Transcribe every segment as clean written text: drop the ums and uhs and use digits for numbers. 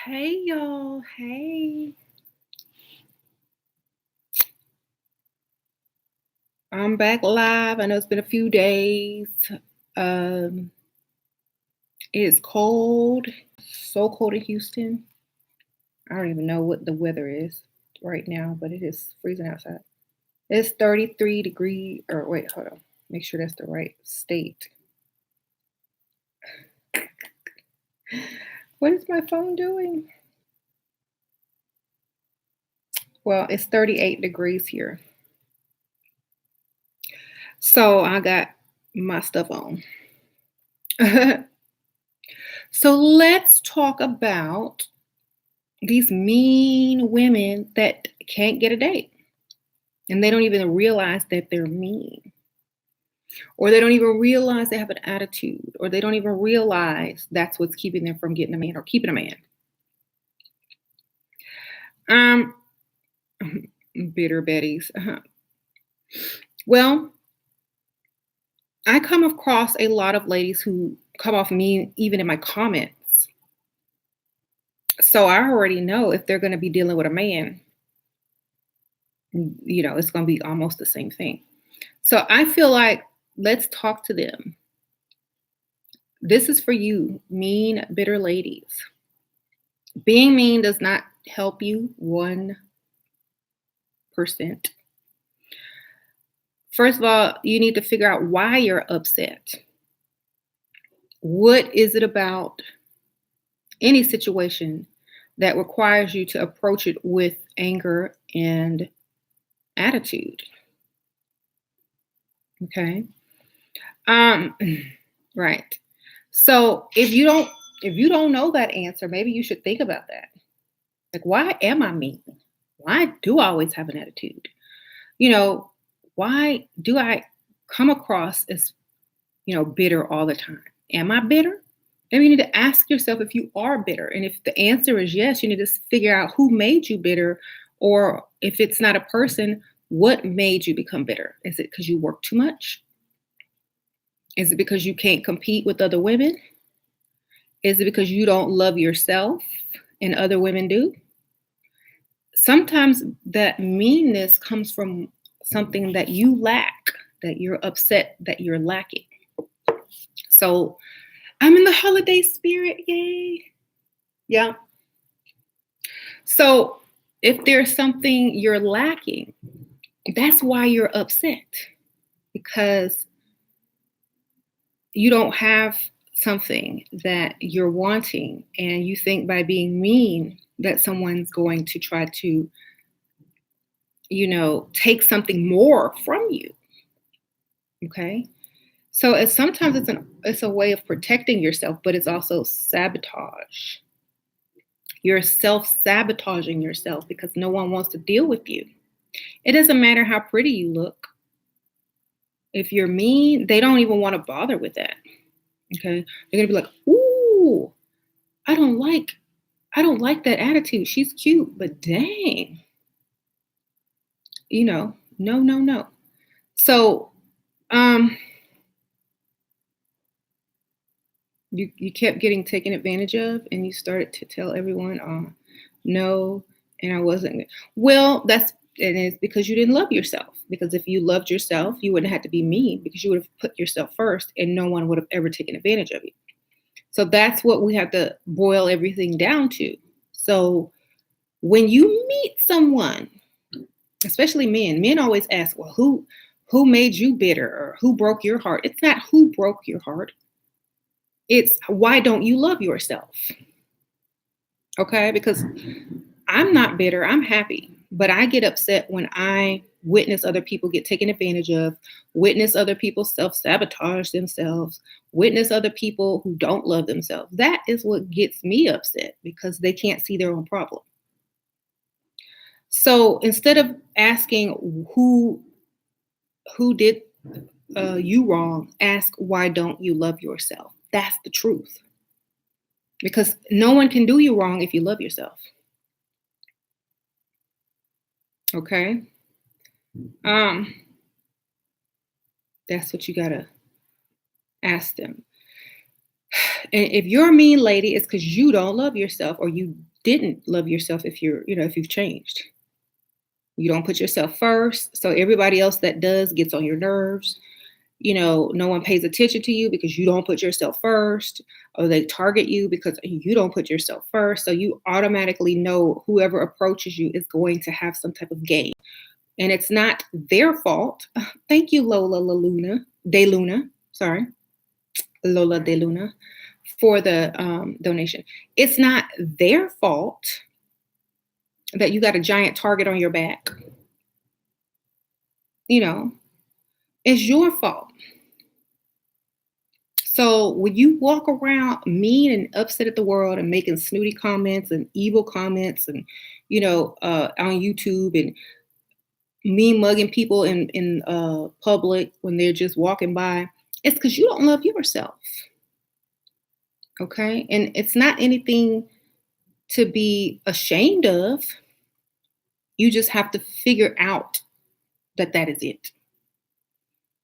Hey y'all. Hey. I'm back live. I know it's been a few days. Um, it is cold. So cold in Houston. I don't even know what the weather is right now, but it is freezing outside. It's 33 degree or wait, hold on. Make sure that's the right state. What is my phone doing? Well, it's 38 degrees here. So I got my stuff on. So let's talk about these mean women that can't get a date and they don't even realize that they're mean, or they don't even realize they have an attitude, or they don't even realize that's what's keeping them from getting a man or keeping a man. Um, Bitter Betties. Well, I come across a lot of ladies who come off mean even in my comments. So I already know if they're going to be dealing with a man, it's going to be almost the same thing. So I feel like let's talk to them. This is for you, mean, bitter ladies. Being mean does not help you 1%. First of all, you need to figure out why you're upset. What is it about any situation that requires you to approach it with anger and attitude? Okay. Um, right. So if you don't know that answer, maybe you should think about that. Like, why am I mean? Why do I always have an attitude? You know, why do I come across as, bitter all the time? Am I bitter? Maybe you need to ask yourself if you are bitter. And if the answer is yes, you need to figure out who made you bitter. Or if it's not a person, what made you become bitter? Is it because you work too much? Is it because you can't compete with other women? Is it because you don't love yourself and other women do? Sometimes that meanness comes from something that you lack, that you're upset that you're lacking. So I'm in the holiday spirit, yay. Yeah. So if there's something you're lacking, that's why you're upset, because you don't have something that you're wanting, and you think by being mean that someone's going to try to, take something more from you. Okay. So sometimes it's a way of protecting yourself, but it's also sabotage. You're self-sabotaging yourself because no one wants to deal with you. It doesn't matter how pretty you look. If you're mean, they don't even want to bother with that. Okay. They're gonna be like, ooh, I don't like that attitude. She's cute, but dang, no, no, no. So um you kept getting taken advantage of, and you started to tell everyone, no, and I wasn't. Well, and it's because you didn't love yourself. Because if you loved yourself, you wouldn't have to be mean, because you would have put yourself first and no one would have ever taken advantage of you. So that's what we have to boil everything down to. So when you meet someone, especially men always ask, well, who made you bitter, or who broke your heart? It's not who broke your heart. It's why don't you love yourself? Okay? Because I'm not bitter, I'm happy. But I get upset when I witness other people get taken advantage of, witness other people self-sabotage themselves, witness other people who don't love themselves. That is what gets me upset, because they can't see their own problem. So instead of asking who did you wrong, ask why don't you love yourself? That's the truth. Because no one can do you wrong if you love yourself. Okay? That's what you gotta ask them. And if you're a mean lady, it's because you don't love yourself or you didn't love yourself if if you've changed. You don't put yourself first. So everybody else that does gets on your nerves. No one pays attention to you because you don't put yourself first, or they target you because you don't put yourself first. So you automatically know whoever approaches you is going to have some type of gain. And it's not their fault. Thank you, Lola La Luna, De Luna. Sorry, Lola De Luna, for the donation. It's not their fault that you got a giant target on your back. It's your fault. So when you walk around mean and upset at the world and making snooty comments and evil comments and on YouTube and mean mugging people in public when they're just walking by, it's because you don't love yourself. Okay, and it's not anything to be ashamed of. You just have to figure out that is it,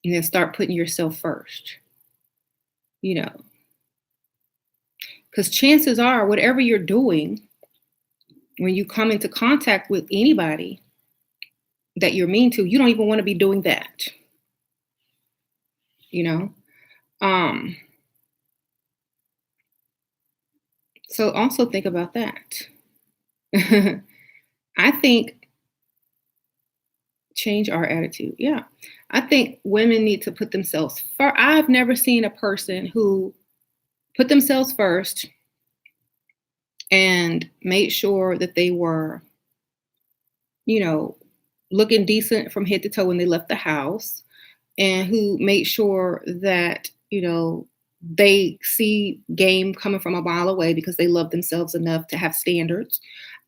and then start putting yourself first. Because chances are, whatever you're doing, when you come into contact with anybody that you're mean to, you don't even want to be doing that. So also think about that. I think change our attitude. Yeah. I think women need to put themselves first. I've never seen a person who put themselves first and made sure that they were, looking decent from head to toe when they left the house, and who made sure that, they see game coming from a mile away because they love themselves enough to have standards.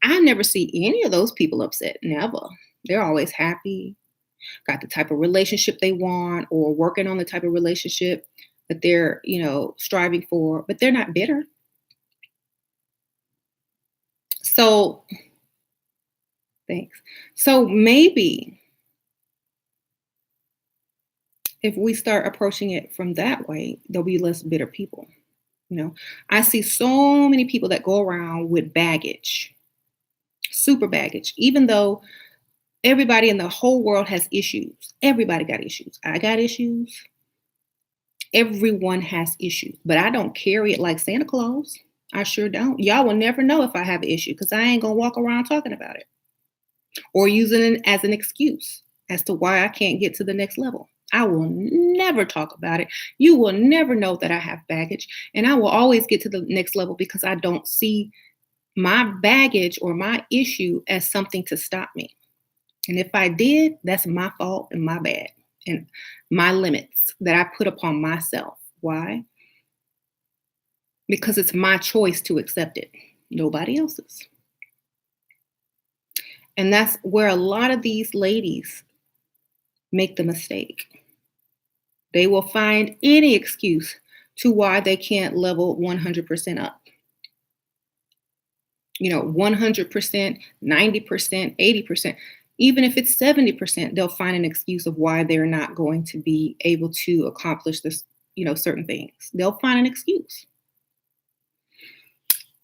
I never see any of those people upset. Never. They're always happy, got the type of relationship they want, or working on the type of relationship that they're, striving for, but they're not bitter. So, thanks. So maybe if we start approaching it from that way, there'll be less bitter people. I see so many people that go around with baggage, super baggage, even though everybody in the whole world has issues. Everybody got issues. I got issues. Everyone has issues, but I don't carry it like Santa Claus. I sure don't. Y'all will never know if I have an issue because I ain't going to walk around talking about it or using it as an excuse as to why I can't get to the next level. I will never talk about it. You will never know that I have baggage, and I will always get to the next level because I don't see my baggage or my issue as something to stop me. And if I did, that's my fault and my bad and my limits that I put upon myself. Why? Because it's my choice to accept it, nobody else's. And that's where a lot of these ladies make the mistake. They will find any excuse to why they can't level 100% up. 100%, 90%, 80%. Even if it's 70%, they'll find an excuse of why they're not going to be able to accomplish this, certain things. They'll find an excuse.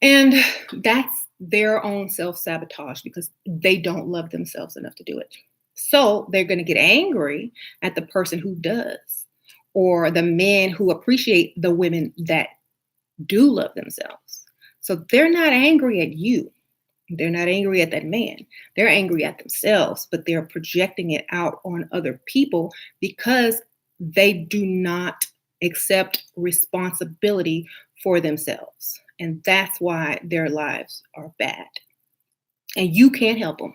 And that's their own self-sabotage because they don't love themselves enough to do it. So they're going to get angry at the person who does, or the men who appreciate the women that do love themselves. So they're not angry at you. They're not angry at that man. They're angry at themselves, but they're projecting it out on other people because they do not accept responsibility for themselves. And that's why their lives are bad. And you can't help them.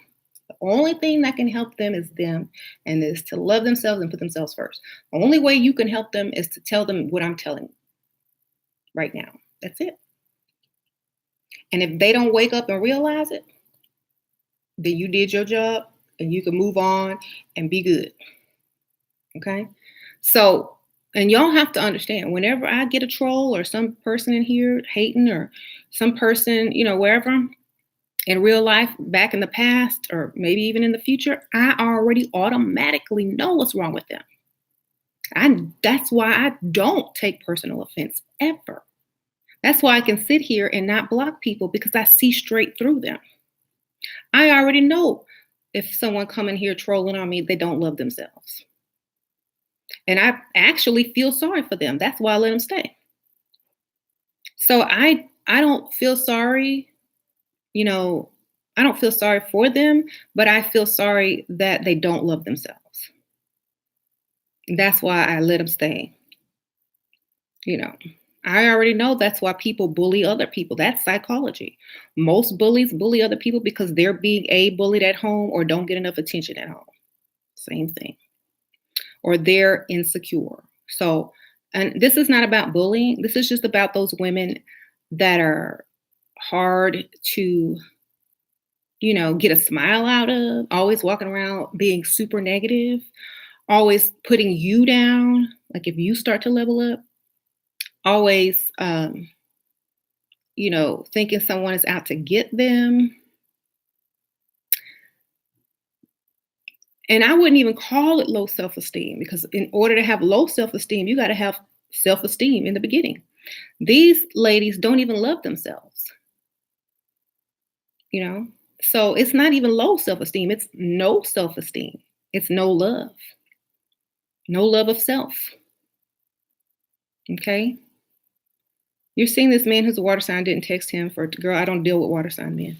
The only thing that can help them is them, and is to love themselves and put themselves first. The only way you can help them is to tell them what I'm telling you right now. That's it. And if they don't wake up and realize it, then you did your job and you can move on and be good. Okay? So, and y'all have to understand, whenever I get a troll or some person in here hating, or some person, wherever, in real life, back in the past, or maybe even in the future, I already automatically know what's wrong with them. That's why I don't take personal offense ever. That's why I can sit here and not block people because I see straight through them. I already know if someone coming here trolling on me, they don't love themselves. And I actually feel sorry for them. That's why I let them stay. So I don't feel sorry, you know, I don't feel sorry for them, but I feel sorry that they don't love themselves. That's why I let them stay, you know. I already know that's why people bully other people. That's psychology. Most bullies bully other people because they're being bullied at home or don't get enough attention at home. Same thing. Or they're insecure. So, and this is not about bullying. This is just about those women that are hard to, get a smile out of, always walking around being super negative, always putting you down. Like if you start to level up, always, thinking someone is out to get them. And I wouldn't even call it low self esteem because in order to have low self esteem, you got to have self esteem in the beginning. These ladies don't even love themselves, you know? So it's not even low self esteem, it's no self esteem. It's no love of self. Okay. You're seeing this man who's a water sign didn't text him for girl. I don't deal with water sign men.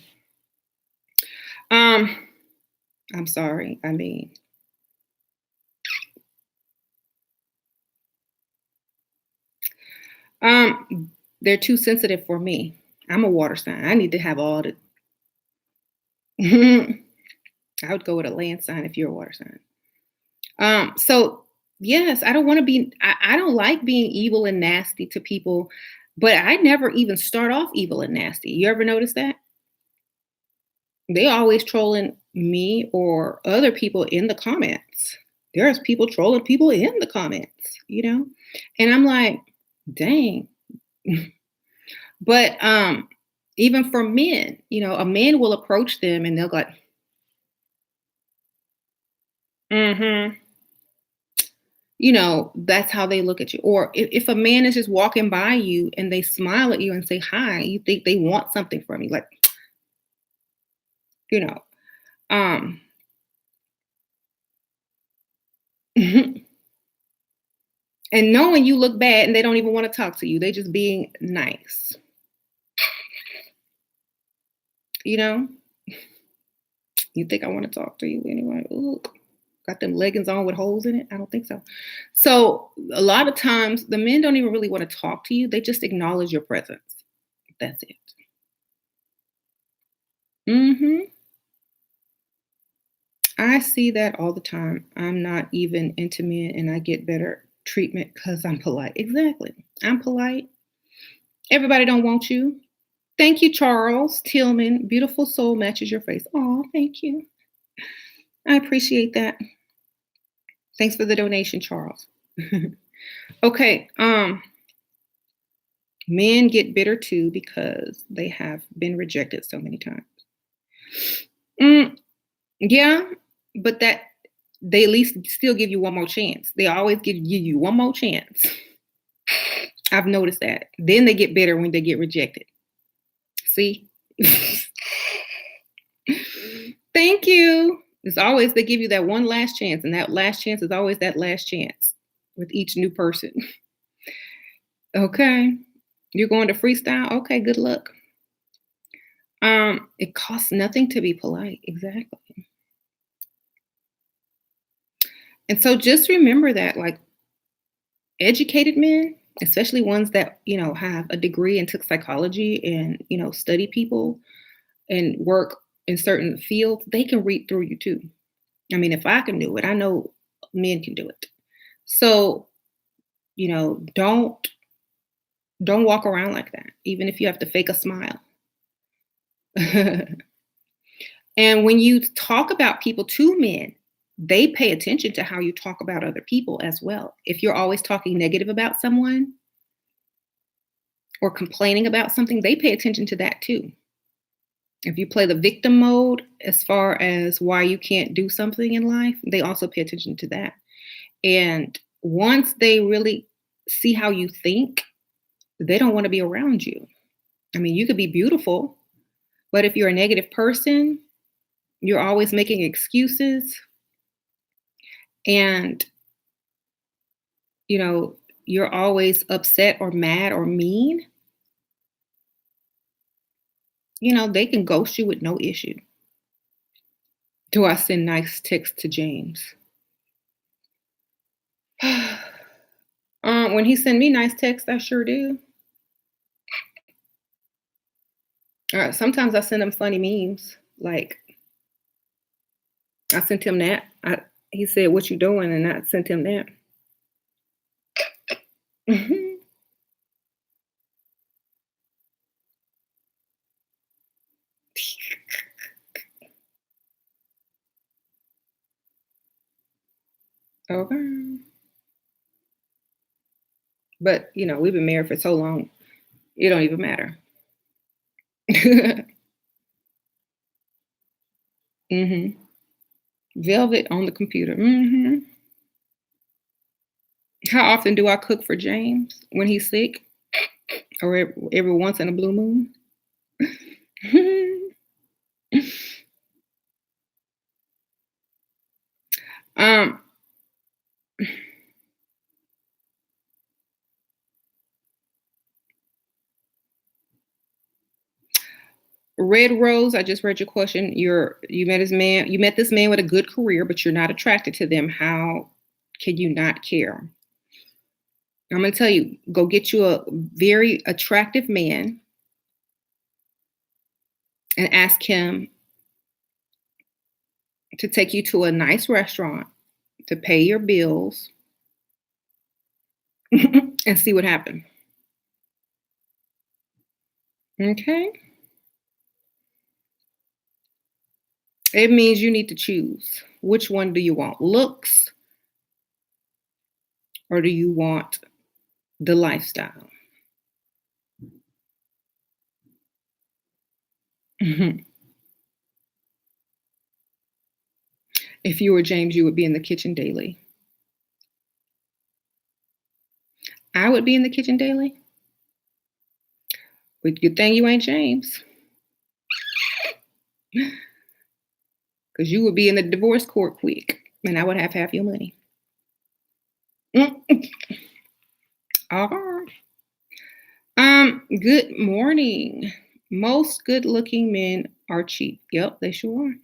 Um, I'm sorry. I mean, they're too sensitive for me. I'm a water sign. I need to have all the. I would go with a land sign if you're a water sign. So yes, I don't want to be. I don't like being evil and nasty to people, but I never even start off evil and nasty. You ever notice that? They always trolling me or other people in the comments. There's people trolling people in the comments. And I'm like, dang. But even for men, a man will approach them and they'll go, mm-hmm. That's how they look at you. Or if a man is just walking by you and they smile at you and say hi, you think they want something from you, like, you know, um, and knowing you look bad and they don't even want to talk to you, they just being nice, you know. You think I want to talk to you anyway? Ooh, got them leggings on with holes in it? I don't think so. So a lot of times the men don't even really want to talk to you. They just acknowledge your presence. That's it. Hmm. I see that all the time. I'm not even into men and I get better treatment because I'm polite. Exactly. I'm polite. Everybody don't want you. Thank you, Charles Tillman. Beautiful soul matches your face. Oh, thank you. I appreciate that. Thanks for the donation, Charles. Okay. Men get bitter too because they have been rejected so many times. Yeah, but that they at least still give you one more chance. They always give you one more chance. I've noticed that. Then they get bitter when they get rejected. See? Thank you. It's always they give you that one last chance, and that last chance is always that last chance with each new person. Okay. You're going to freestyle? Okay, good luck. It costs nothing to be polite. Exactly. And so just remember that, like, educated men, especially ones that, have a degree and took psychology and, study people and work in certain fields, they can read through you too. I mean, if I can do it, I know men can do it. So, don't walk around like that, even if you have to fake a smile. And when you talk about people to men, they pay attention to how you talk about other people as well. If you're always talking negative about someone or complaining about something, they pay attention to that too. If you play the victim mode as far as why you can't do something in life, they also pay attention to that. And once they really see how you think, they don't want to be around you. I mean, you could be beautiful, but if you're a negative person, you're always making excuses and, you know, you're always upset or mad or mean, they can ghost you with no issue. Do I send nice texts to James? When he send me nice texts, I sure do. Sometimes I send him funny memes. Like I sent him that. He said, "What you doing?" And I sent him that. Mhm. Okay. But we've been married for so long, it don't even matter. hmm Velvet on the computer. How often do I cook for James when he's sick, or every once in a blue moon? um, Red Rose, I just read your question. You met this man with a good career, but you're not attracted to them. How can you not care? I'm gonna tell you, go get you a very attractive man and ask him to take you to a nice restaurant, to pay your bills, and see what happens. Okay? It means you need to choose. Which one do you want? Looks or do you want the lifestyle? Mhm. If you were James, you would be in the kitchen daily. I would be in the kitchen daily. But good thing you ain't James, because you would be in the divorce court quick, and I would have half your money. Mm. All right. Good morning. Most good-looking men are cheap. Yep, they sure are.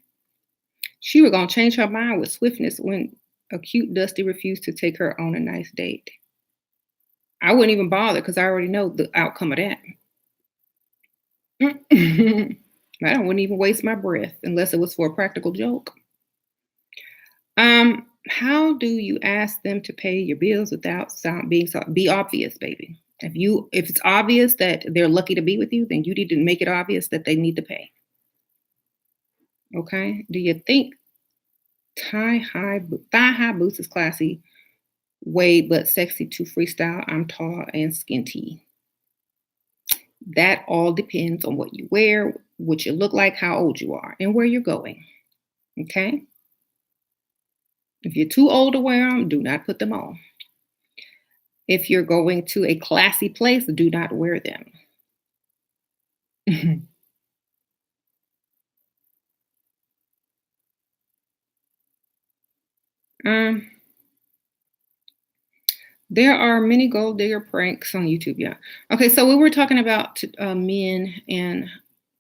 She was gonna change her mind with swiftness when a cute Dusty refused to take her on a nice date. I wouldn't even bother because I already know the outcome of that. I wouldn't even waste my breath unless it was for a practical joke. How do you ask them to pay your bills without be obvious, baby? If it's obvious that they're lucky to be with you, then you need to make it obvious that they need to pay. Okay? Do you think thigh high boots is classy? Way but sexy to freestyle. I'm tall and skinty. That all depends on what you wear, what you look like, how old you are, and where you're going. Okay? If you're too old to wear them, do not put them on. If you're going to a classy place, do not wear them. um, there are many gold digger pranks on YouTube. Yeah. Okay, so we were talking about men and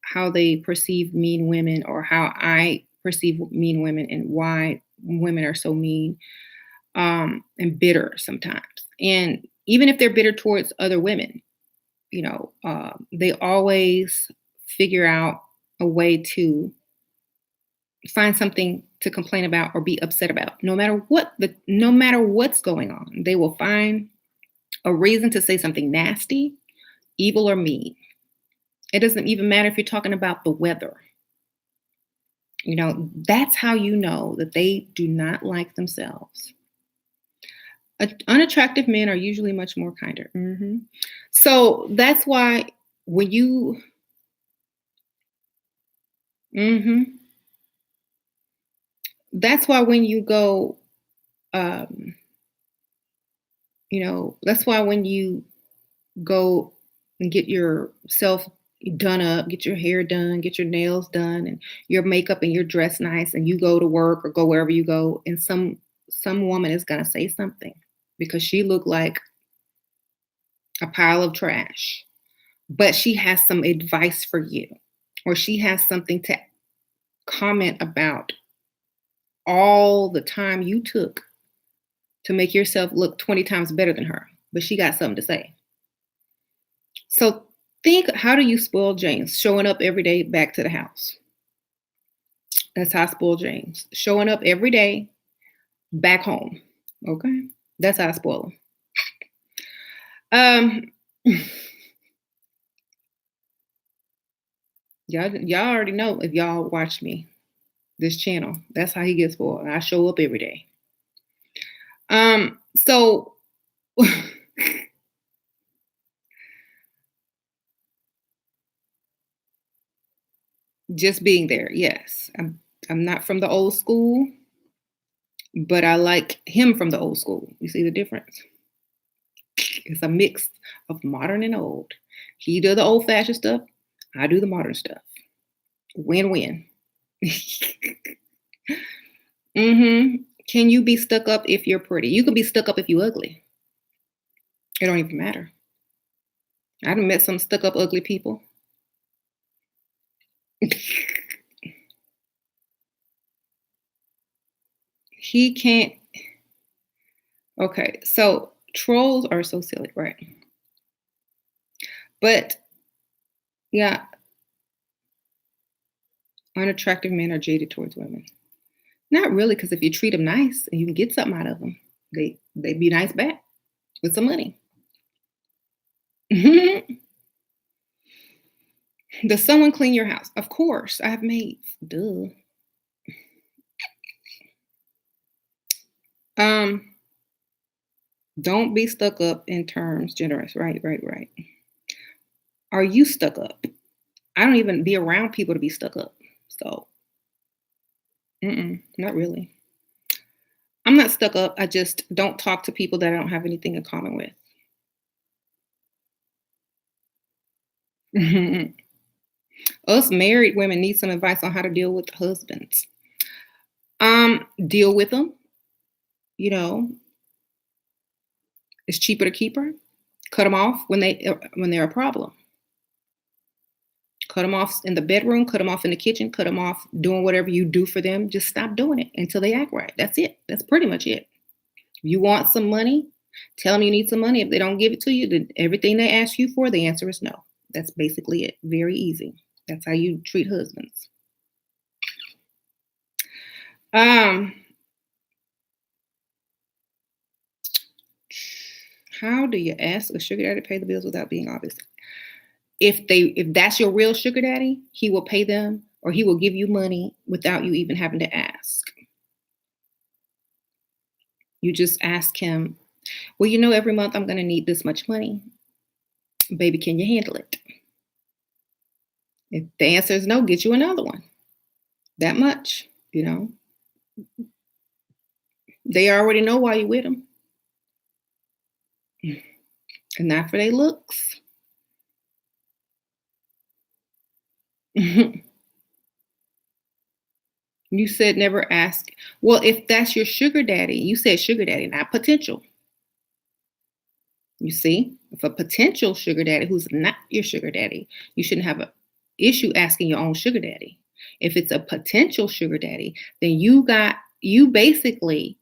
how they perceive mean women, or how I perceive mean women, and why women are so mean and bitter sometimes. And even if they're bitter towards other women, they always figure out a way to find something to complain about or be upset about. No matter what's going on, they will find a reason to say something nasty, evil, or mean. It doesn't even matter if you're talking about the weather. That's how you know that they do not like themselves. Unattractive men are usually much more kinder. So that's why when you, hmm that's why when you go, um, that's why when you go and get yourself done up, get your hair done, get your nails done, and your makeup, and you're dressed nice, and you go to work or go wherever you go, and some woman is gonna say something because she looked like a pile of trash, but she has some advice for you, or she has something to comment about all the time you took to make yourself look 20 times better than her, but she got something to say. So think, how do you spoil James? Showing up every day back to the house. That's how I spoil James. Showing up every day back home. Okay. That's how I spoil him. Y'all already know if y'all watch me, this channel. That's how he gets spoiled. I show up every day. So just being there, yes. I'm not from the old school, but I like him from the old school. You see the difference? It's a mix of modern and old. He does the old fashioned stuff. I do the modern stuff. Win win. Can you be stuck up if you're pretty? You can be stuck up if you ugly. It don't even matter. I done met some stuck up ugly people. He can't. Okay, so trolls are so silly, right? But yeah, unattractive men are jaded towards women. Not really, because if you treat them nice and you can get something out of them, they be nice back with some money. Does someone clean your house? Of course, I have maids. Duh. Um, don't be stuck up in terms generous. Right, right, right. Are you stuck up? I don't even be around people to be stuck up. So, not really. I'm not stuck up. I just don't talk to people that I don't have anything in common with. Us married women need some advice on how to deal with husbands. Deal with them. You know, it's cheaper to keep her. Cut them off when they're a problem. Cut them off in the bedroom. Cut them off in the kitchen. Cut them off doing whatever you do for them. Just stop doing it until they act right. That's it. That's pretty much it. You want some money? Tell them you need some money. If they don't give it to you, then everything they ask you for, the answer is no. That's basically it. Very easy. That's how you treat husbands. Um, how do you ask a sugar daddy to pay the bills without being obvious? If that's your real sugar daddy, he will pay them, or he will give you money without you even having to ask. You just ask him, well, every month I'm going to need this much money. Baby, can you handle it? If the answer is no, get you another one. That much. They already know why you with them. And not for their looks. You said never ask. Well, if that's your sugar daddy, you said sugar daddy, not potential. You see, if a potential sugar daddy who's not your sugar daddy, you shouldn't have an issue asking your own sugar daddy. If it's a potential sugar daddy, then you basically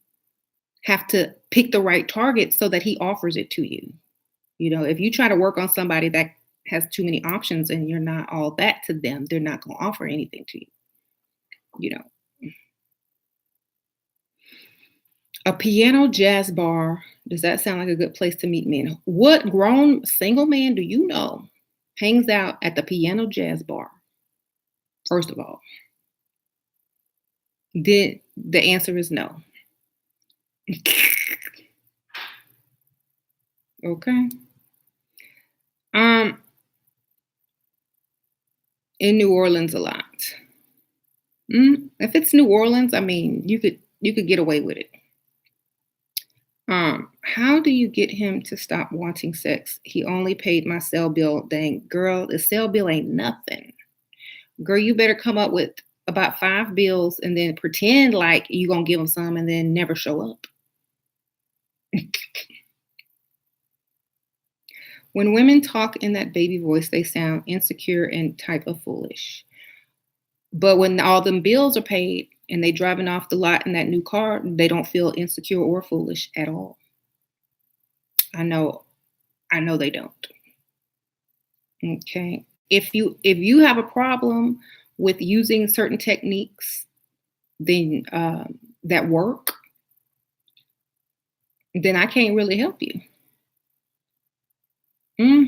have to pick the right target so that he offers it to you. If you try to work on somebody that has too many options and you're not all that to them, they're not going to offer anything to you. A piano jazz bar. Does that sound like a good place to meet men? What grown single man do you know hangs out at the piano jazz bar? First of all, the answer is no. Okay. In New Orleans a lot. If it's New Orleans, I mean, you could get away with it. How do you get him to stop wanting sex? He only paid my cell bill. Dang, girl, the cell bill ain't nothing. Girl, you better come up with about 5 bills and then pretend like you gonna give him some and then never show up. When women talk in that baby voice, they sound insecure and type of foolish. But when all them bills are paid and they driving off the lot in that new car, they don't feel insecure or foolish at all. I know, I know they don't. Okay. If you have a problem with using certain techniques, then that work, then I can't really help you. Hmm.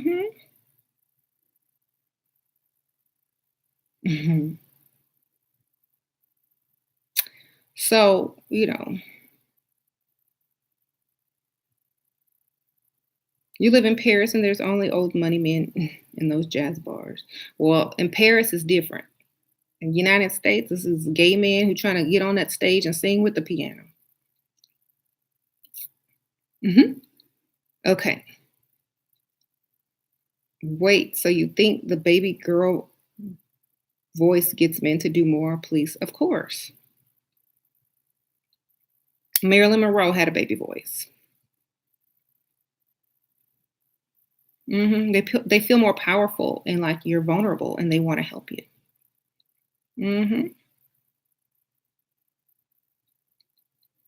Hmm. So you live in Paris and there's only old money men in those jazz bars. Well, in Paris is different. In the United States, this is gay men who trying to get on that stage and sing with the piano. Hmm. Okay. Wait, so you think the baby girl voice gets men to do more, please? Of course. Marilyn Monroe had a baby voice. They feel more powerful and like you're vulnerable and they want to help you. Hmm.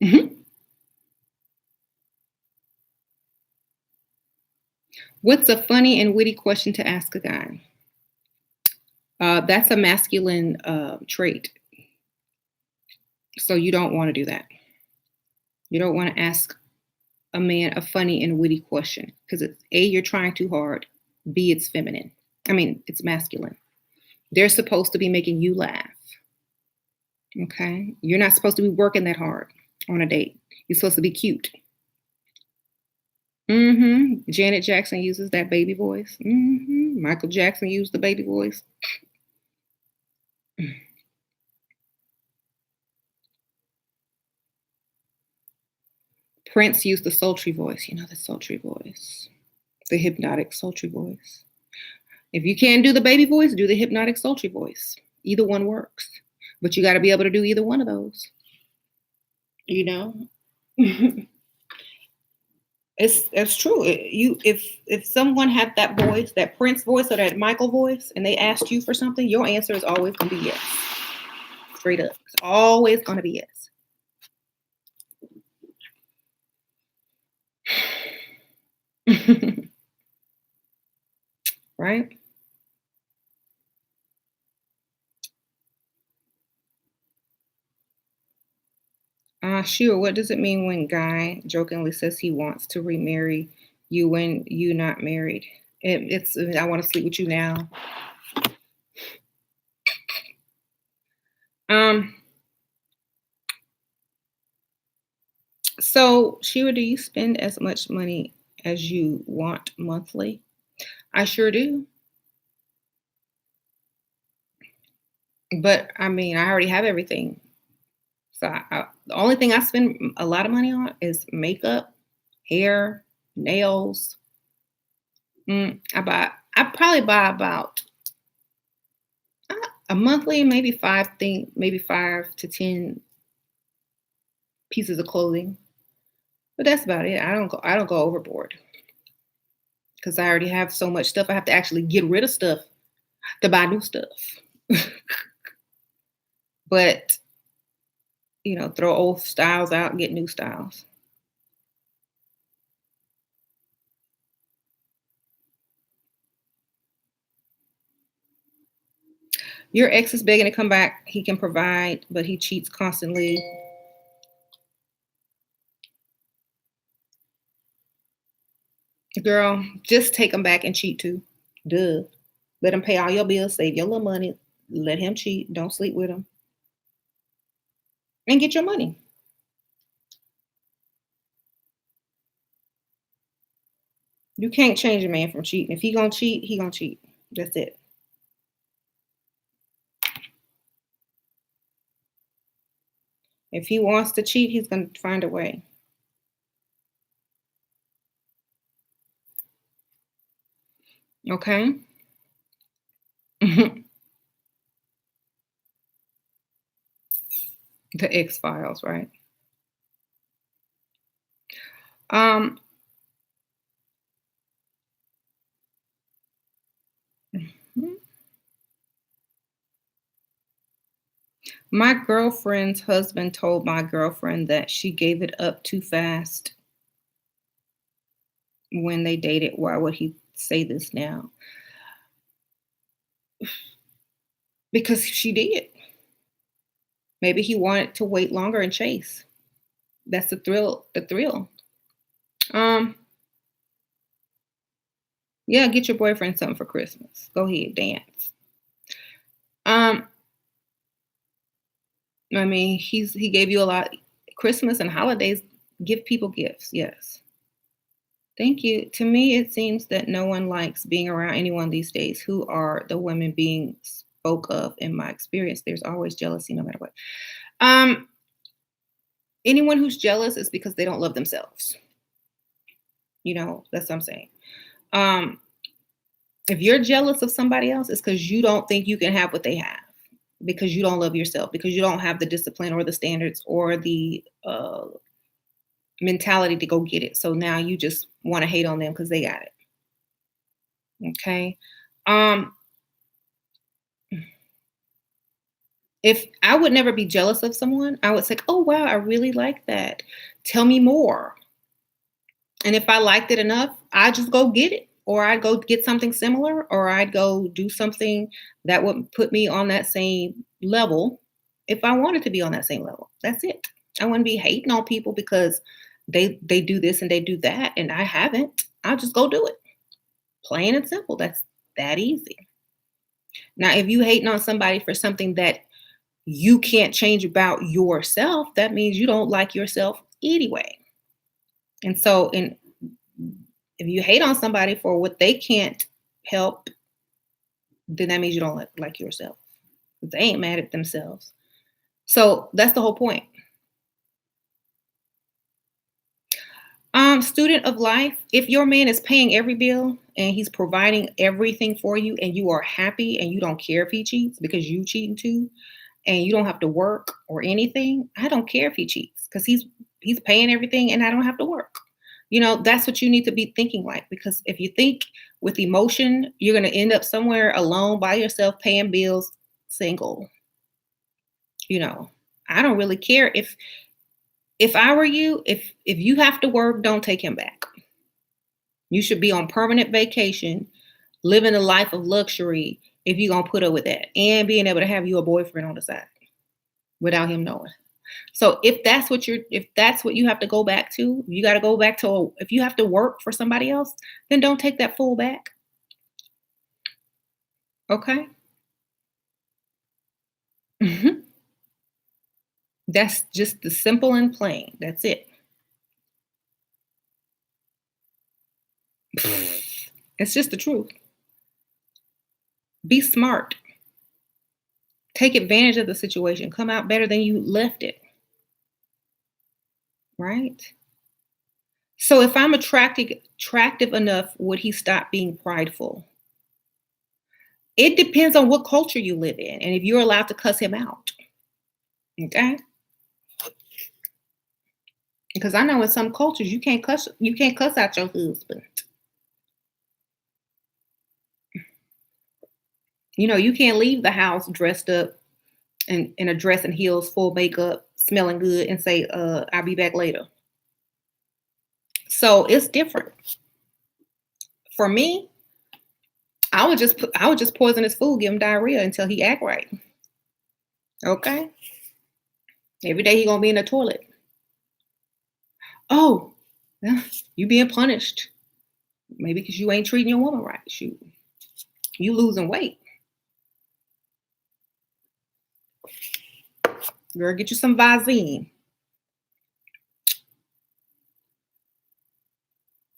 Hmm. What's a funny and witty question to ask a guy? That's a masculine trait. So you don't want to do that. You don't want to ask a man a funny and witty question because it's A, you're trying too hard. B, it's feminine. I mean, it's masculine. They're supposed to be making you laugh. Okay. You're not supposed to be working that hard on a date. You're supposed to be cute. Janet Jackson uses that baby voice. Michael Jackson used the baby voice. Prince used the sultry voice. You know, the sultry voice, the hypnotic sultry voice. If you can't do the baby voice, do the hypnotic sultry voice. Either one works, but you got to be able to do either one of those. You know, it's true. If someone had that voice, that Prince voice or that Michael voice, and they asked you for something, your answer is always going to be yes. Straight up, it's always going to be yes. Right? Sure. What does it mean when guy jokingly says he wants to remarry you when you not married? It's I want to sleep with you now. Um. So, Shira, do you spend as much money as you want monthly? I sure do. But I mean, I already have everything. So the only thing I spend a lot of money on is makeup, hair, nails. I probably buy about uh, a monthly, maybe 5 to 10 pieces of clothing. But that's about it. I don't go overboard because I already have so much stuff. I have to actually get rid of stuff to buy new stuff. But throw old styles out and get new styles. Your ex is begging to come back. He can provide, but he cheats constantly. Girl, just take him back and cheat too. Duh. Let him pay all your bills, save your little money. Let him cheat. Don't sleep with him. And get your money. You can't change a man from cheating. If he gonna cheat, he gonna cheat. That's it. If he wants to cheat, he's gonna find a way. Okay. Mhm. The X-Files, right? Um, mhm. My girlfriend's husband told my girlfriend that she gave it up too fast when they dated. Why would he say this now? Because she did. Maybe he wanted to wait longer and chase. That's the thrill. The thrill. Um, yeah, get your boyfriend something for Christmas. Go ahead, dance. Um, I mean, he gave you a lot. Christmas and holidays give people gifts. Yes. Thank you. To me, it seems that no one likes being around anyone these days. Who are the women being spoke of in my experience? There's always jealousy no matter what. Um, Anyone who's jealous is because they don't love themselves. That's what I'm saying. Um, if you're jealous of somebody else, it's because you don't think you can have what they have. Because you don't love yourself, because you don't have the discipline or the standards or the mentality to go get it. So now you just want to hate on them because they got it. Okay. Um, if I would never be jealous of someone, I would say, "Oh wow, I really like that. Tell me more." And if I liked it enough, I'd just go get it. Or I'd go get something similar, or I'd go do something that would put me on that same level if I wanted to be on that same level. That's it. I wouldn't be hating on people because they do this and they do that, and I haven't. I'll just go do it. Plain and simple. That's that easy. Now, if you hating on somebody for something that you can't change about yourself, that means you don't like yourself anyway. And so, if you hate on somebody for what they can't help, then that means you don't like yourself. They ain't mad at themselves. So that's the whole point. Student of life, if your man is paying every bill and he's providing everything for you and you are happy and you don't care if he cheats because you cheating too, and you don't have to work or anything, I don't care if he cheats because he's paying everything and I don't have to work. That's what you need to be thinking like, because if you think with emotion, you're going to end up somewhere alone by yourself paying bills, single. You know, I don't really care if I were you, if you have to work, don't take him back. You should be on permanent vacation, living a life of luxury if you're going to put up with that and being able to have you a boyfriend on the side without him knowing. So if that's what you have to go back to, you got to go back to, if you have to work for somebody else, then don't take that fool back. Okay. Mhm. That's just the simple and plain. That's it. It's just the truth. Be smart. Take advantage of the situation. Come out better than you left it. Right. So if I'm attractive enough, would he stop being prideful? It depends on what culture you live in and if you're allowed to cuss him out. Okay. Because I know in some cultures you can't cuss out your husband. You can't leave the house dressed up in a dress and heels, full makeup, smelling good, and say, I'll be back later. So it's different. For me, I would just poison his food, give him diarrhea until he act right. Okay. Every day he gonna be in the toilet. Oh, yeah, you being punished. Maybe because you ain't treating your woman right. You losing weight. Girl, get you some Visine.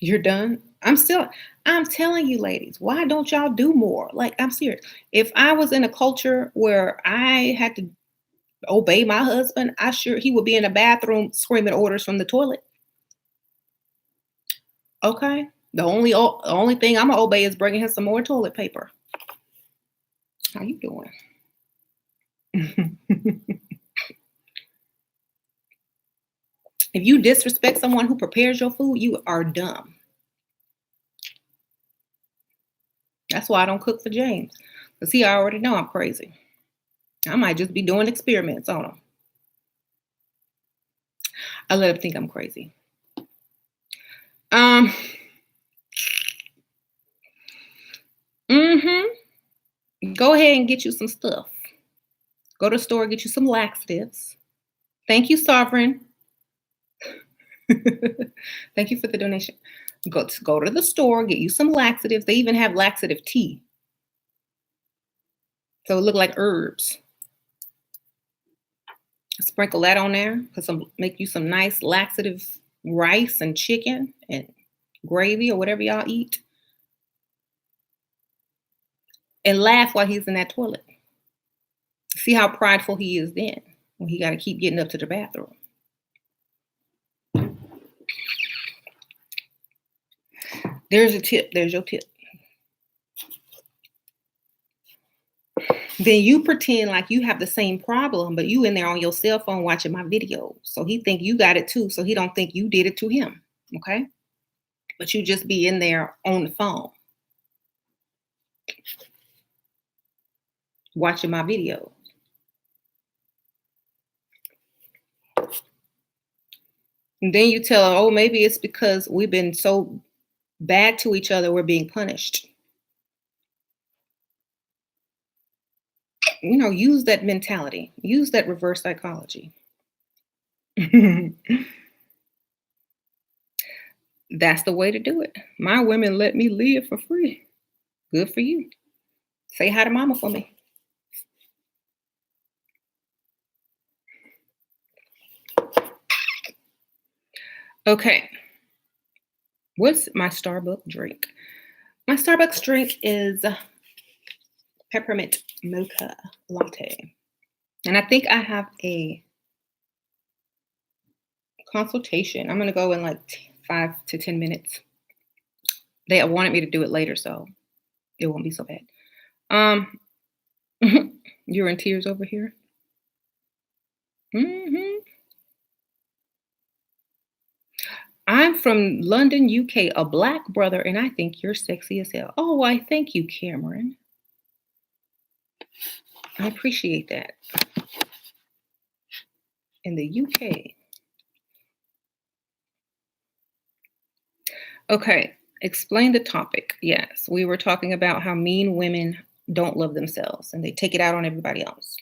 You're done. I'm telling you, ladies, why don't y'all do more? Like, I'm serious. If I was in a culture where I had to obey my husband, I sure he would be in the bathroom screaming orders from the toilet. Okay. The only thing I'm gonna obey is bringing him some more toilet paper. How you doing? If you disrespect someone who prepares your food, you are dumb. That's why I don't cook for James, because he already know I'm crazy. I might just be doing experiments on him. I let him think I'm crazy. Um. Go ahead and get you some stuff. Go to the store, get you some laxatives. Thank you, Sovereign. Thank you for the donation. Go to the store, get you some laxatives. They even have laxative tea. So it look like herbs. Sprinkle that on there. Make you some nice laxative rice and chicken and gravy or whatever y'all eat. And laugh while he's in that toilet. See how prideful he is then when he got to keep getting up to the bathroom. There's a tip. There's your tip. Then you pretend like you have the same problem, but you in there on your cell phone watching my videos. So he think you got it too. So he don't think you did it to him. Okay. But you just be in there on the phone watching my videos. And then you tell her, oh, maybe it's because we've been so bad to each other, we're being punished. Use that mentality. Use that reverse psychology. That's the way to do it. My women let me live for free. Good for you. Say hi to mama for me. Okay. What's my Starbucks drink? My Starbucks drink is peppermint mocha latte. And I think I have a consultation. I'm going to go in like 5 to 10 minutes. They wanted me to do it later, so it won't be so bad. You're in tears over here. I'm from London, UK, a black brother, and I think you're sexy as hell. Oh, why, thank you, Cameron. I appreciate that. In the UK. Okay, explain the topic. Yes, we were talking about how mean women don't love themselves and they take it out on everybody else.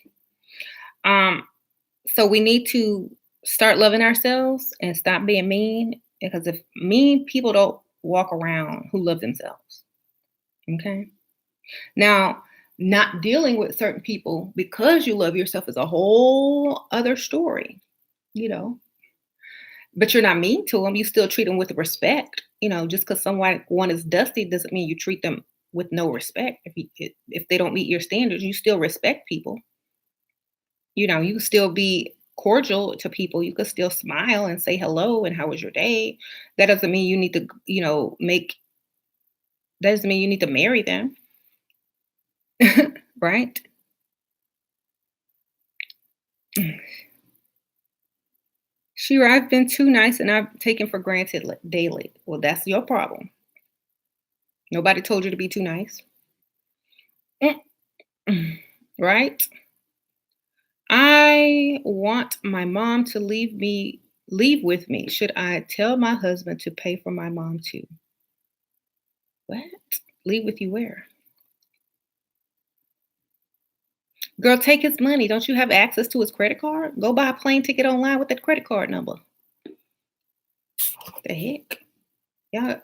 So we need to start loving ourselves and stop being mean, because if mean people don't walk around who love themselves. Okay. Now, not dealing with certain people because you love yourself is a whole other story, but you're not mean to them. You still treat them with respect. Just because one is dusty doesn't mean you treat them with no respect. If they don't meet your standards, you still respect people. You still be cordial to people. You could still smile and say hello and how was your day. That doesn't mean you need to, that doesn't mean you need to marry them. Right? Sure, I've been too nice and I've taken for granted daily. Well, that's your problem. Nobody told you to be too nice. Right? I want my mom to leave with me. Should I tell my husband to pay for my mom too? What? Leave with you where? Girl, take his money. Don't you have access to his credit card? Go buy a plane ticket online with that credit card number. What the heck? Yeah.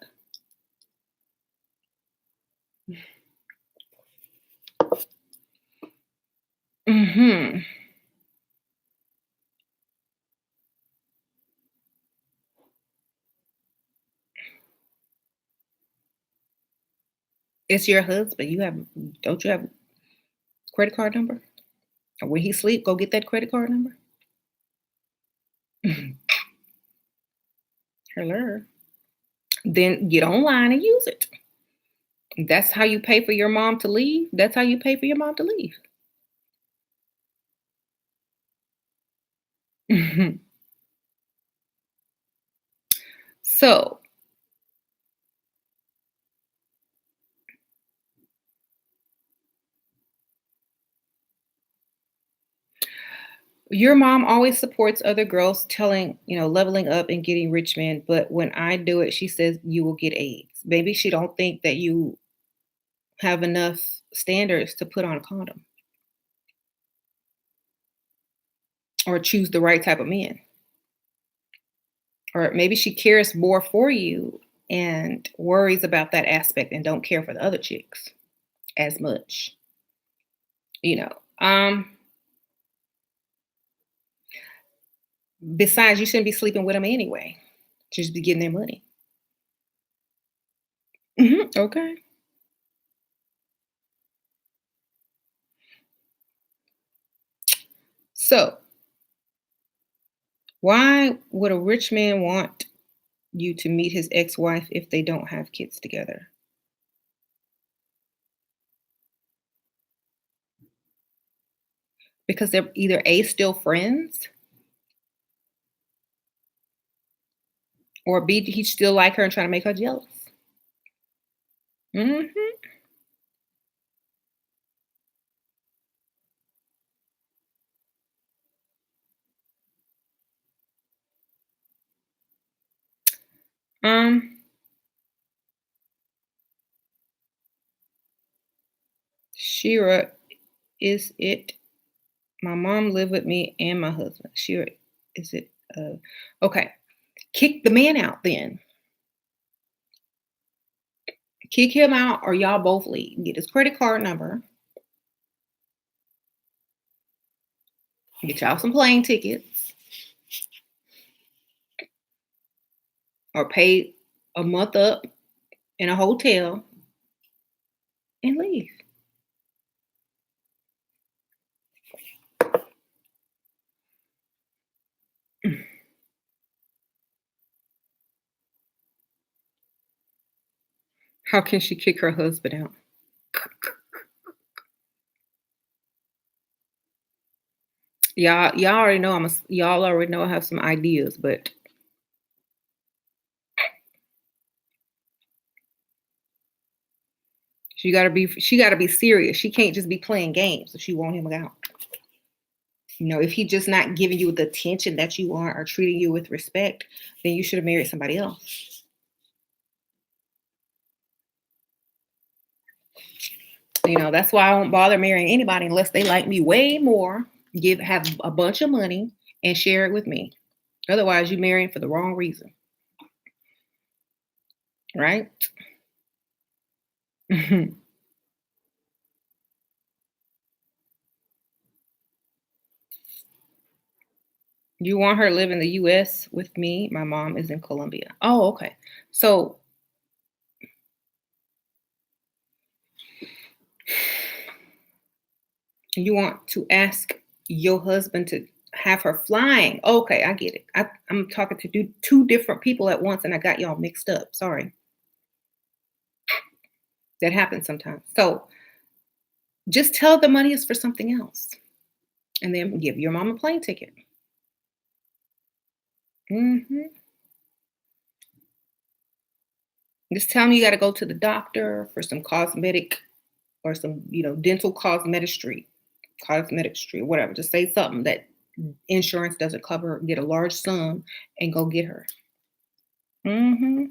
It's your husband. Don't you have credit card number? Or when he sleep, go get that credit card number. Hello. Then get online and use it. That's how you pay for your mom to leave. That's how you pay for your mom to leave. Mhm. So, your mom always supports other girls telling, leveling up and getting rich men, but when I do it, she says you will get AIDS. Maybe she don't think that you have enough standards to put on a condom or choose the right type of man. Or maybe she cares more for you and worries about that aspect and don't care for the other chicks as much, you know. Besides, you shouldn't be sleeping with them anyway. Just be getting their money. Okay. So, why would a rich man want you to meet his ex-wife if they don't have kids together? Because they're either A, still friends, or B, he still like her and trying to make her jealous. Mhm. Um, Shira, is it my mom lived with me and my husband? Shira, is it okay. Kick the man out then. Kick him out or y'all both leave. Get his credit card number. Get y'all some plane tickets or pay a month up in a hotel and leave. How can she kick her husband out? Y'all already know y'all already know I have some ideas, but she gotta be serious. She can't just be playing games if she want him out. If he just not giving you the attention that you want or treating you with respect, then you should have married somebody else. That's why I won't bother marrying anybody unless they like me way more, have a bunch of money, and share it with me. Otherwise, you marrying for the wrong reason, right? You want her to live in the US with me? My mom is in Colombia. Oh, okay. So you want to ask your husband to have her flying. Okay, I get it. I'm talking to two different people at once and I got y'all mixed up. Sorry. That happens sometimes. So just tell the money is for something else and then give your mom a plane ticket. hmm Just tell me you got to go to the doctor for some cosmetic or some, dental cosmetistry, whatever. Just say something that insurance doesn't cover. Get a large sum and go get her. hmm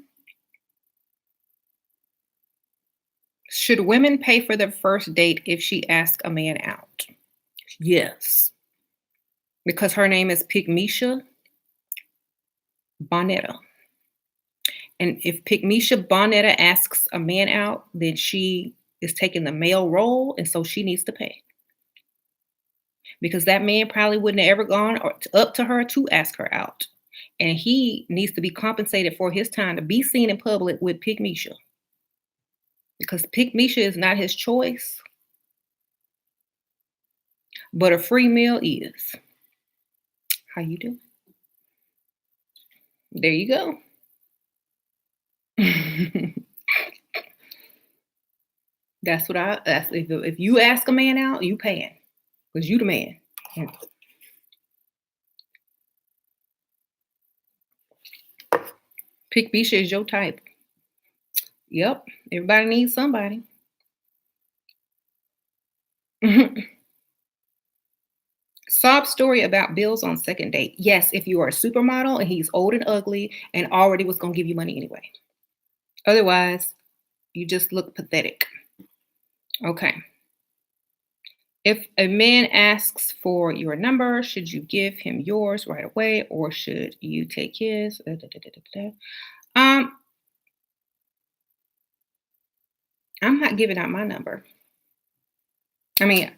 Should women pay for their first date if she asks a man out? Yes, because her name is Pygmisha Bonetta. And if Pygmisha Bonetta asks a man out, then she is taking the male role, and so she needs to pay. Because that man probably wouldn't have ever gone up to her to ask her out. And he needs to be compensated for his time to be seen in public with Pygmisha. Because Pygmisha is not his choice, but a free meal is. How you doing? There you go. That's if you ask a man out, you paying because you the man. And pick Bisha is your type. Yep. Everybody needs somebody. Sob story about bills on second date. Yes, if you are a supermodel and he's old and ugly and already was gonna give you money anyway. Otherwise, you just look pathetic. Okay. If a man asks for your number, should you give him yours right away or should you take his? I'm not giving out my number. I mean,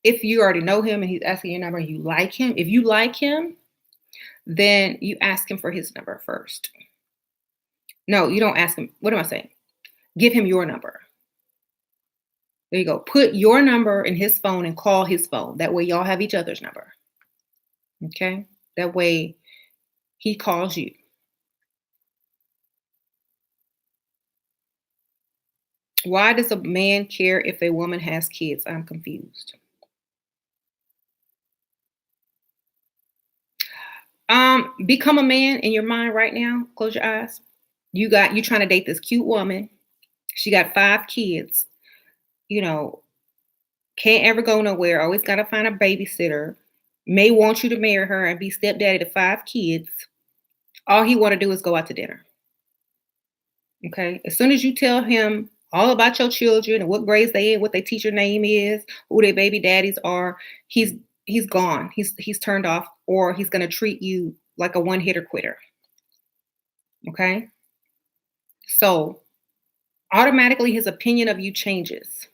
if you already know him and he's asking your number and you like him, if you like him, then you ask him for his number first. No, you don't ask him. What am I saying? Give him your number. There you go. Put your number in his phone and call his phone. That way, y'all have each other's number. Okay. That way, he calls you. Why does a man care if a woman has kids? I'm confused. Become a man in your mind right now. Close your eyes. You trying to date this cute woman. She got 5 kids. You know, can't ever go nowhere. Always got to find a babysitter. May want you to marry her and be stepdaddy to 5 kids. All he want to do is go out to dinner. Okay. As soon as you tell him all about your children and what grades they in, what their teacher name is, who their baby daddies are, he's gone. He's turned off, or he's gonna treat you like a one-hitter quitter. Okay. So automatically his opinion of you changes.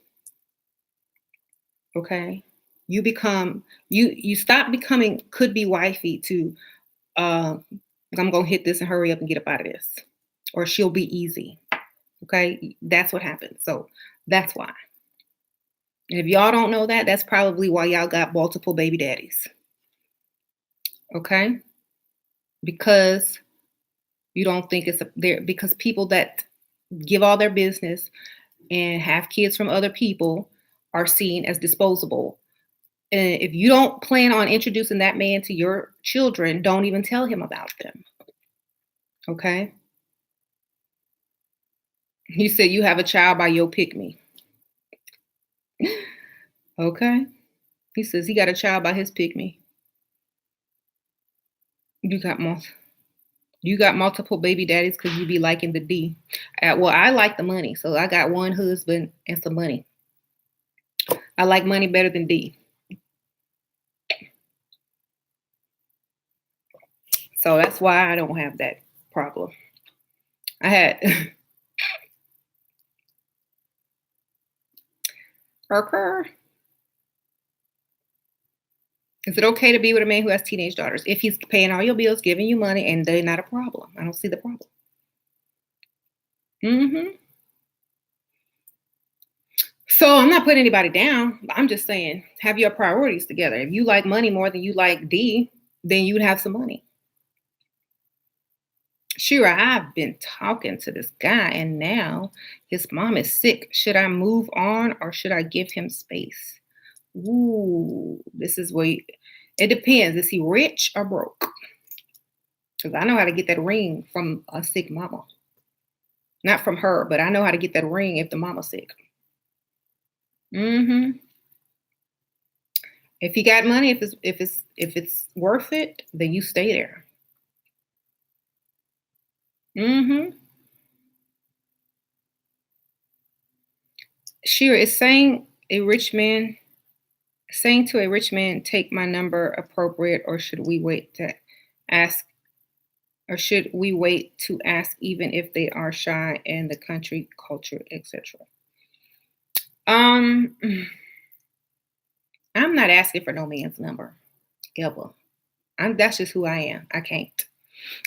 Okay. You stop becoming could be wifey to uh I'm gonna hit this and hurry up and get up out of this. Or she'll be easy. Okay. That's what happens. So that's why. And if y'all don't know that, that's probably why y'all got multiple baby daddies. Okay? Because you don't think it's there because people that give all their business and have kids from other people are seen as disposable. And if you don't plan on introducing that man to your children, don't even tell him about them. Okay? He said you have a child by your pick me. Okay? He says he got a child by his pick me. You got more. You got multiple baby daddies because you be liking the D. Well, I like the money, so I got one husband and some money. I like money better than D. So that's why I don't have that problem. I had Erker. Is it okay to be with a man who has teenage daughters if he's paying all your bills, giving you money, and they're not a problem? I don't see the problem. Hmm. So I'm not putting anybody down. I'm just saying, have your priorities together. If you like money more than you like D, then you'd have some money. Sure, I've been talking to this guy and now his mom is sick. Should I move on or should I give him space? Ooh, this is where it depends. Is he rich or broke? Because I know how to get that ring from a sick mama. Not from her, but I know how to get that ring if the mama's sick. Hmm. If he got money, if it's worth it, then you stay there. Hmm. Sure, it's saying to a rich man, take my number appropriate, or ask should we wait to ask even if they are shy in the country culture, etc. Um I'm not asking for no man's number ever. That's just who I am. I can't.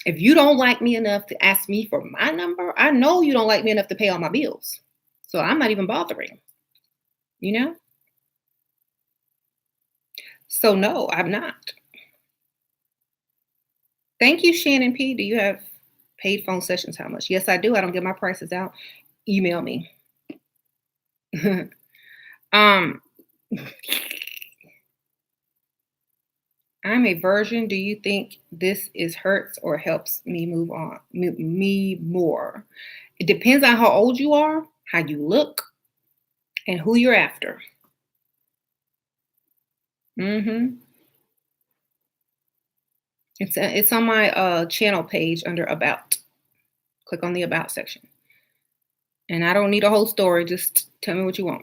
If you don't like me enough to ask me for my number, I know you don't like me enough to pay all my bills. So I'm not even bothering, you know? So no, I'm not. Thank you, Shannon P. Do you have Paid phone sessions, how much? Yes, I do. I don't get my prices out. Email me. um, I'm a virgin. Do you think this is hurts or helps me move on? Me more. It depends on how old you are, how you look, and who you're after. Hmm. It's on my channel page under about. Click on the about section. And I don't need a whole story. Just tell me what you want.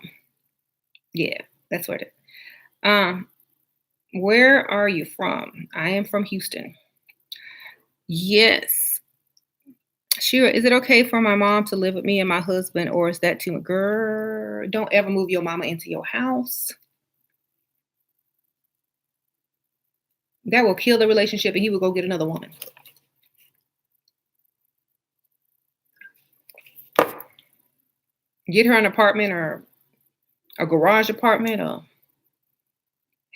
Yeah, that's what it. Um, where are you from? I am from Houston. Yes. Sure. Is it okay for my mom to live with me and my husband, or is that too much? Girl, don't ever move your mama into your house. That will kill the relationship, and he will go get another woman. Get her an apartment or a garage apartment, or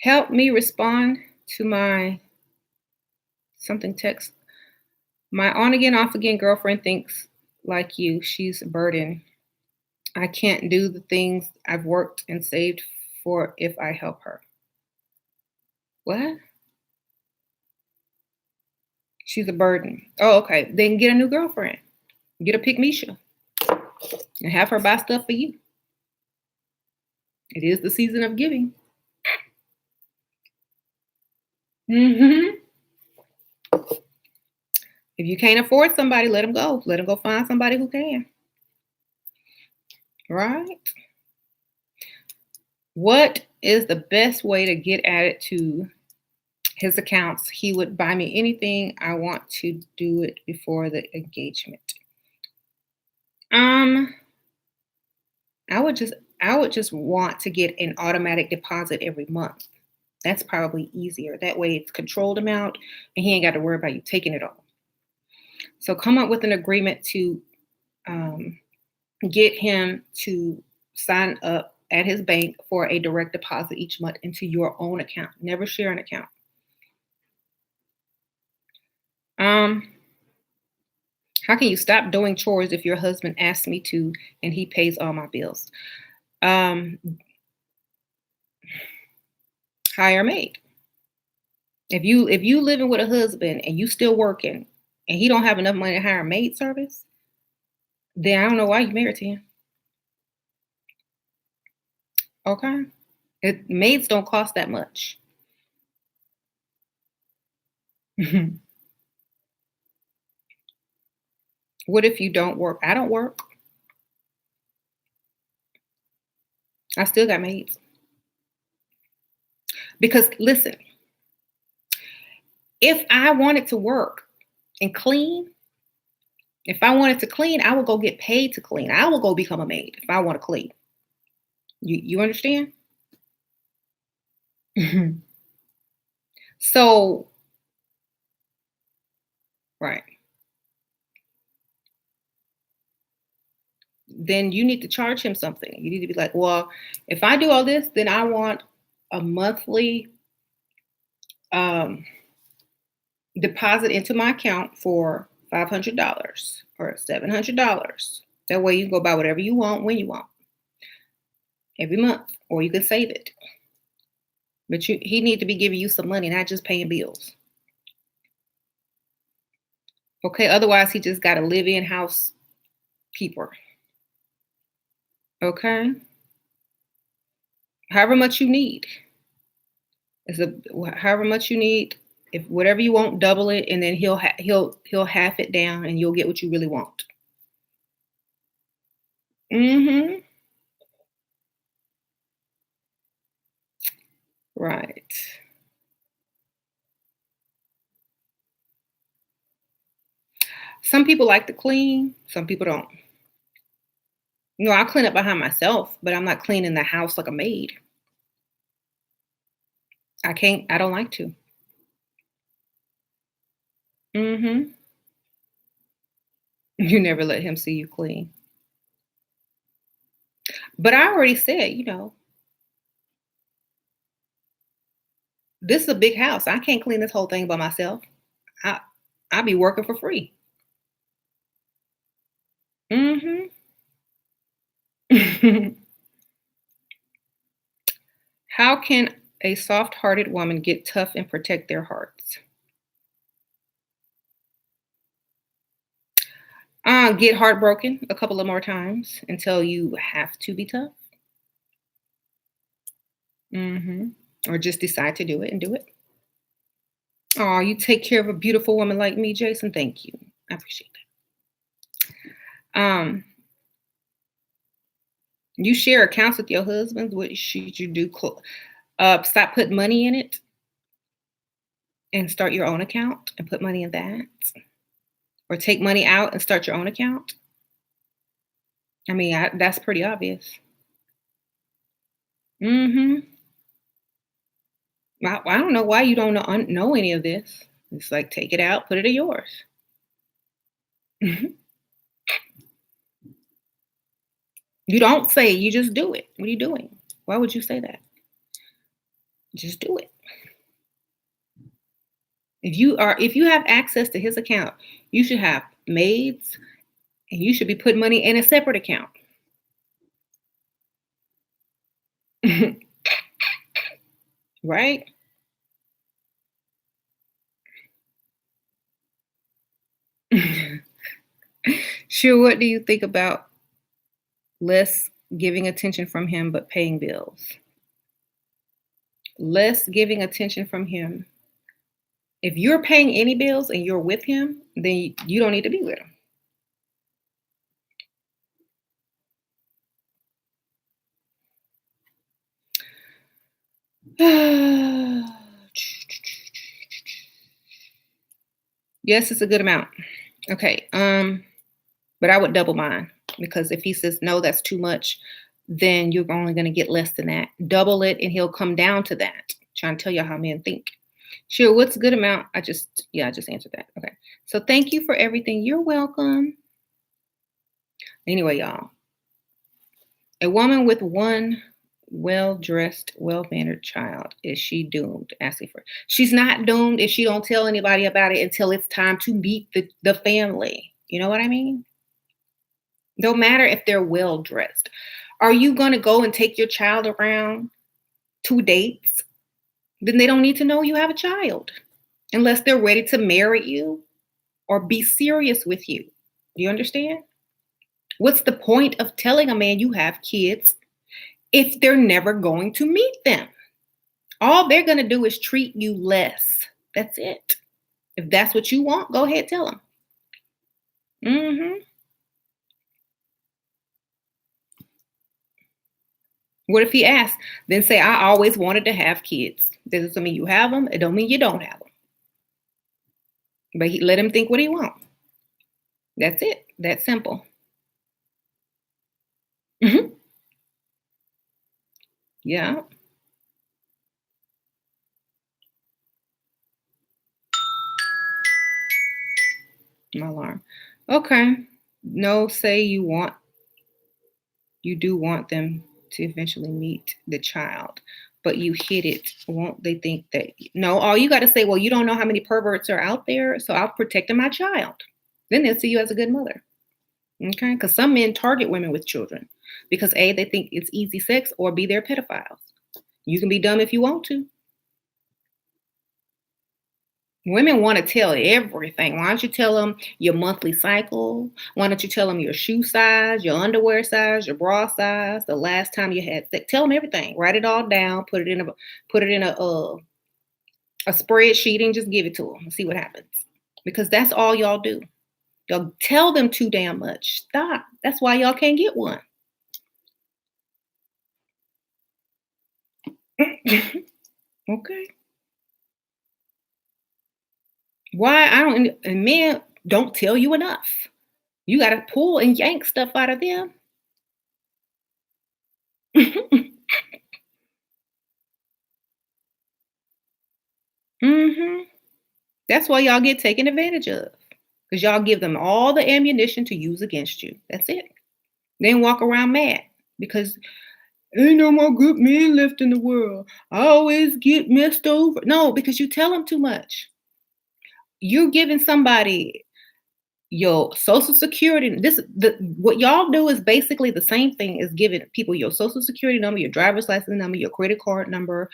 help me respond to my something text. My on again, off again girlfriend thinks like you. She's a burden. I can't do the things I've worked and saved for if I help her. What? She's a burden. Oh, okay. Then get a new girlfriend. Get a pick Misha and have her buy stuff for you. It is the season of giving. Hmm. If you can't afford somebody, let them go. Let them go find somebody who can. Right? What is the best way to get added to his accounts? He would buy me anything. I want to do it before the engagement. Um, I would just I would just want to get an automatic deposit every month. That's probably easier. That way it's controlled amount and he ain't got to worry about you taking it all. So come up with an agreement to um, get him to sign up at his bank for a direct deposit each month into your own account. Never share an account. Um, how can you stop doing chores if your husband asks me to and he pays all my bills? Um, hire a maid. If you living with a husband and you still working and he don't have enough money to hire a maid service, then I don't know why you married to him. Okay. Maids don't cost that much. What if you don't work? I don't work. I still got maids. Because listen, if I wanted to work and clean, if I wanted to clean, I would go get paid to clean. I will go become a maid if I want to clean. You understand? So, right. Then you need to charge him something. You need to be like, well, if I do all this, then I want a monthly um, deposit into my account for $500 or $700. That way you can go buy whatever you want when you want every month, or you can save it. But he need to be giving you some money, not just paying bills. Okay, otherwise he just got a live-in housekeeper. Okay, however much you need. It's a however much you need. If whatever you want, double it, and then he'll half it down, and you'll get what you really want. Mm-hmm. Right. Some people like to clean. Some people don't. I clean up behind myself, but I'm not cleaning the house like a maid. I can't. I don't like to. Mm-hmm. You never let him see you clean. But I already said, this is a big house. I can't clean this whole thing by myself. I I be working for free. Mhm. How can a soft-hearted woman get tough and protect their hearts? Get heartbroken a couple of more times until you have to be tough. Mhm. Or just decide to do it and do it. Oh, you take care of a beautiful woman like me, Jason. Thank you. I appreciate that. You share accounts with your husband. What should you do? Stop putting money in it and start your own account and put money in that, or take money out and start your own account. I mean, that's pretty obvious. Mhm. I don't know why you don't know any of this. It's like take it out, put it in yours. Mhm. You don't say, you just do it. What are you doing? Why would you say that? Just do it. If you have access to his account, you should have maids and you should be putting money in a separate account. Right? Sure, what do you think about less giving attention from him but paying bills? Less giving attention from him. If you're paying any bills and you're with him, then you don't need to be with him. Yes, it's a good amount. Okay. But I would double mine because if he says no, that's too much, then you're only going to get less than that. Double it, and he'll come down to that. Trying to tell you how men think. Sure, what's a good amount? I just answered that. Okay. So thank you for everything. You're welcome. Anyway, y'all, a woman with one well-dressed, well-mannered child, is she doomed? Asking for. She's not doomed if she don't tell anybody about it until it's time to meet the family. You know what I mean? No matter if they're well dressed. Are you going to go and take your child around 2 dates? Then they don't need to know you have a child unless they're ready to marry you or be serious with you. Do you understand? What's the point of telling a man you have kids if they're never going to meet them? All they're going to do is treat you less. That's it. If that's what you want, go ahead, tell them. Hmm. What if he asks? Then say, I always wanted to have kids. That doesn't mean you have them. It don't mean you don't have them. But let him think what he wants. That's it. That's simple. Hmm. Yeah, my alarm. Okay. No, say you do want them to eventually meet the child, but you hit it. Won't they think that? No, all you got to say, well, you don't know how many perverts are out there, so I'll protect my child. Then they'll see you as a good mother. Okay. Because some men target women with children because A, they think it's easy sex, or B, they're pedophiles. You can be dumb if you want to. Women want to tell everything. Why don't you tell them your monthly cycle? Why don't you tell them your shoe size, your underwear size, your bra size, the last time you had sex? Tell them everything. Write it all down. Put it in a spreadsheet and just give it to them and see what happens. Because that's all y'all do. Y'all tell them too damn much. Stop. That's why y'all can't get one. Okay. Why I don't and men don't tell you enough. You got to pull and yank stuff out of them. Hmm. That's why y'all get taken advantage of. Because y'all give them all the ammunition to use against you. That's it. Then walk around mad because ain't no more good men left in the world. I always get messed over. No, because you tell them too much. You're giving somebody Your social security, what y'all do is basically the same thing as giving people your social security number, your driver's license number, your credit card number,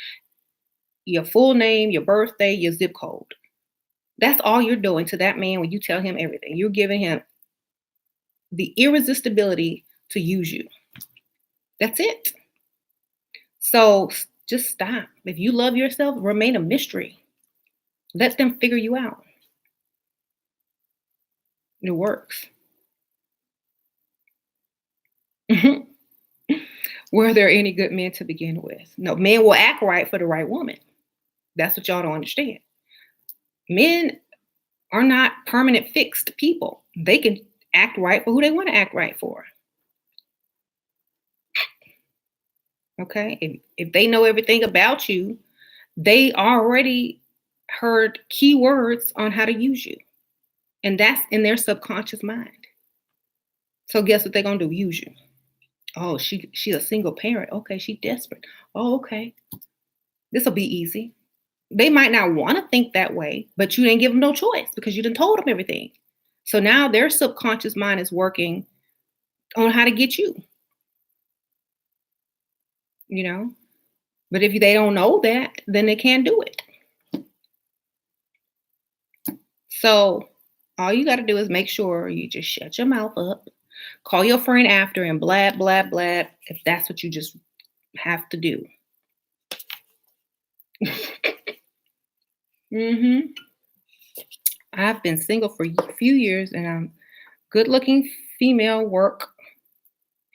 your full name, your birthday, your zip code. That's all you're doing to that man when you tell him everything. You're giving him the irresistibility to use you. That's it. So just stop. If you love yourself, remain a mystery. Let them figure you out. It works. Were there any good men to begin with? No, men will act right for the right woman. That's what y'all don't understand. Men are not permanent fixed people. They can act right for who they want to act right for. Okay. If they know everything about you, they already heard keywords on how to use you. And that's in their subconscious mind. So guess what they're gonna do? Use you. Oh, she's a single parent. Okay, she's desperate. Oh, okay. This will be easy. They might not want to think that way, but you didn't give them no choice because you didn't told them everything. So now their subconscious mind is working on how to get you, you know. But if they don't know that, then they can't do it. So all you got to do is make sure you just shut your mouth up, call your friend after and blah, blah, blah, if that's what you just have to do. hmm I've been single for a few years and I'm good looking female, work,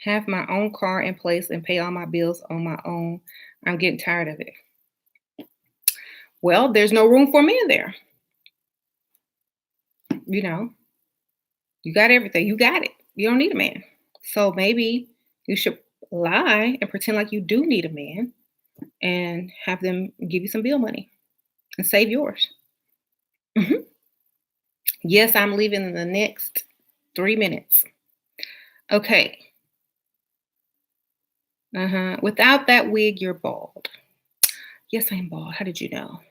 have my own car in place, and pay all my bills on my own. I'm getting tired of it. Well, there's no room for me in there. You know, you got everything. You got it. You don't need a man. So maybe you should lie and pretend like you do need a man and have them give you some bill money and save yours. Mhm. Yes, I'm leaving in the next 3 minutes. Okay. Without that wig, you're bald. Yes, I'm bald. How did you know?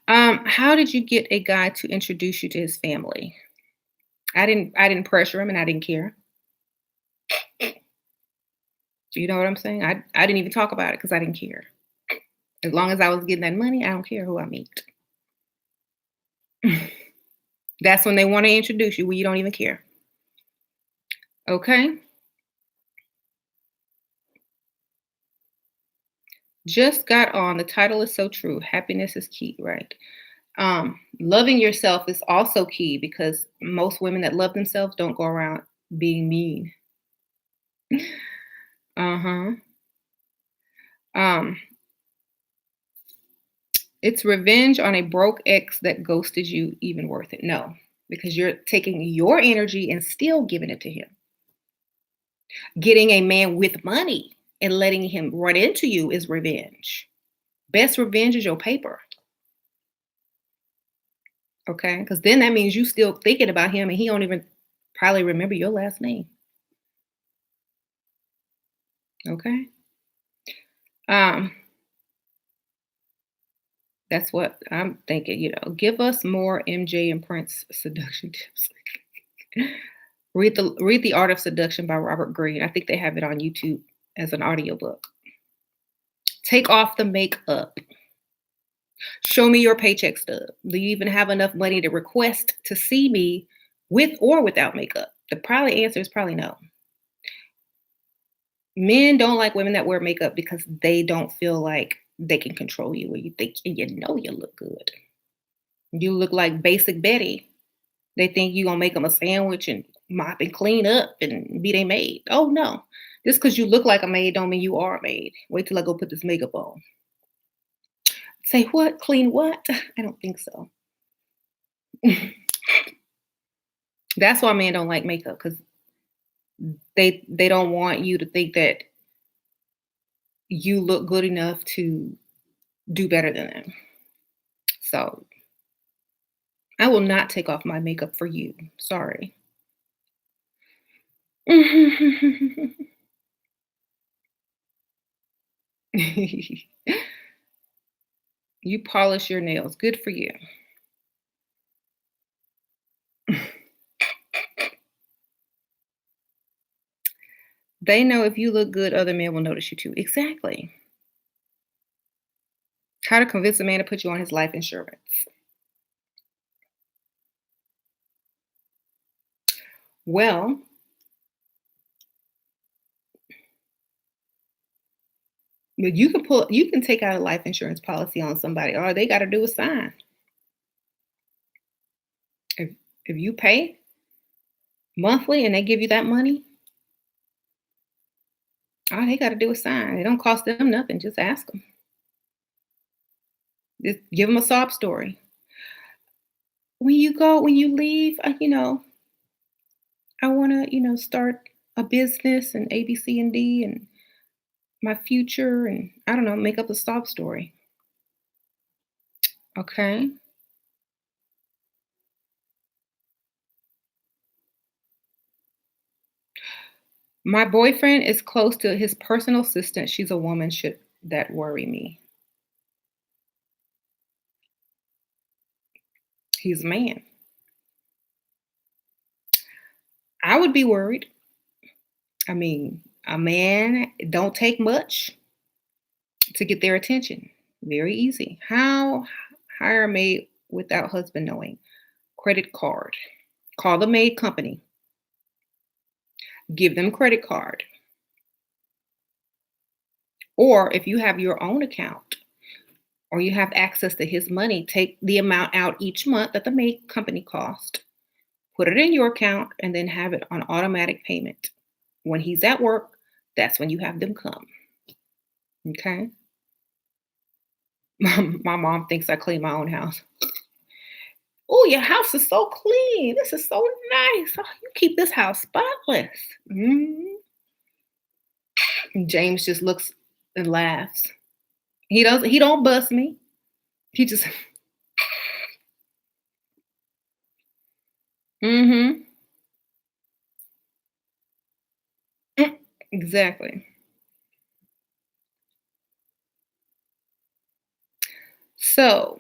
How did you get a guy to introduce you to his family? I didn't pressure him and I didn't care. You know what I'm saying? I didn't even talk about it because I didn't care. As long as I was getting that money, I don't care who I meet. That's when they want to introduce you when you don't even care. Okay? Just got on. The title is so true. Happiness is key, right? Loving yourself is also key because most women that love themselves don't go around being mean. Uh-huh. Um, it's revenge on a broke ex that ghosted you even worth it? No, because you're taking your energy and still giving it to him. Getting a man with money and letting him run into you is revenge. Best revenge is your paper. Okay. Because then that means you still thinking about him and he don't even probably remember your last name. Okay. Um, that's what I'm thinking, give us more MJ and Prince seduction tips. Read the Art of Seduction by Robert Greene. I think they have it on YouTube as an audiobook. Take off the makeup. Show me your paycheck stub. Do you even have enough money to request to see me with or without makeup? The probably answer is probably no. Men don't like women that wear makeup because they don't feel like they can control you when you think you look good. You look like basic Betty. They think you gonna make them a sandwich and mop and clean up and be they maid. Oh no. Just because you look like a maid don't mean you are a maid. Wait till I go put this makeup on. Say what? Clean what? I don't think so. That's why men don't like makeup because they don't want you to think that you look good enough to do better than them. So I will not take off my makeup for you. Sorry. You polish your nails. Good for you. They know if you look good, other men will notice you too. Exactly. How to convince a man to put you on his life insurance. Well, but you can take out a life insurance policy on somebody. All they gotta do is sign. If if you pay monthly and they give you that money, all they gotta do is sign. It don't cost them nothing. Just ask them. Just give them a sob story. When you leave, I wanna, start a business and A, B, C, and D and my future and I don't know, make up a sob story. Okay. My boyfriend is close to his personal assistant. She's a woman. Should that worry me? He's a man. I would be worried. I mean, a man don't take much to get their attention. Very easy. How hire a maid without husband knowing? Credit card. Call the maid company. Give them credit card. Or if you have your own account or you have access to his money, take the amount out each month that the maid company cost, put it in your account, and then have it on automatic payment. When he's at work, that's when you have them come. Okay. My mom thinks I clean my own house. Oh, your house is so clean. This is so nice. Oh, you keep this house spotless. And James just looks and laughs. He don't bust me. He just mm-hmm. Exactly. So,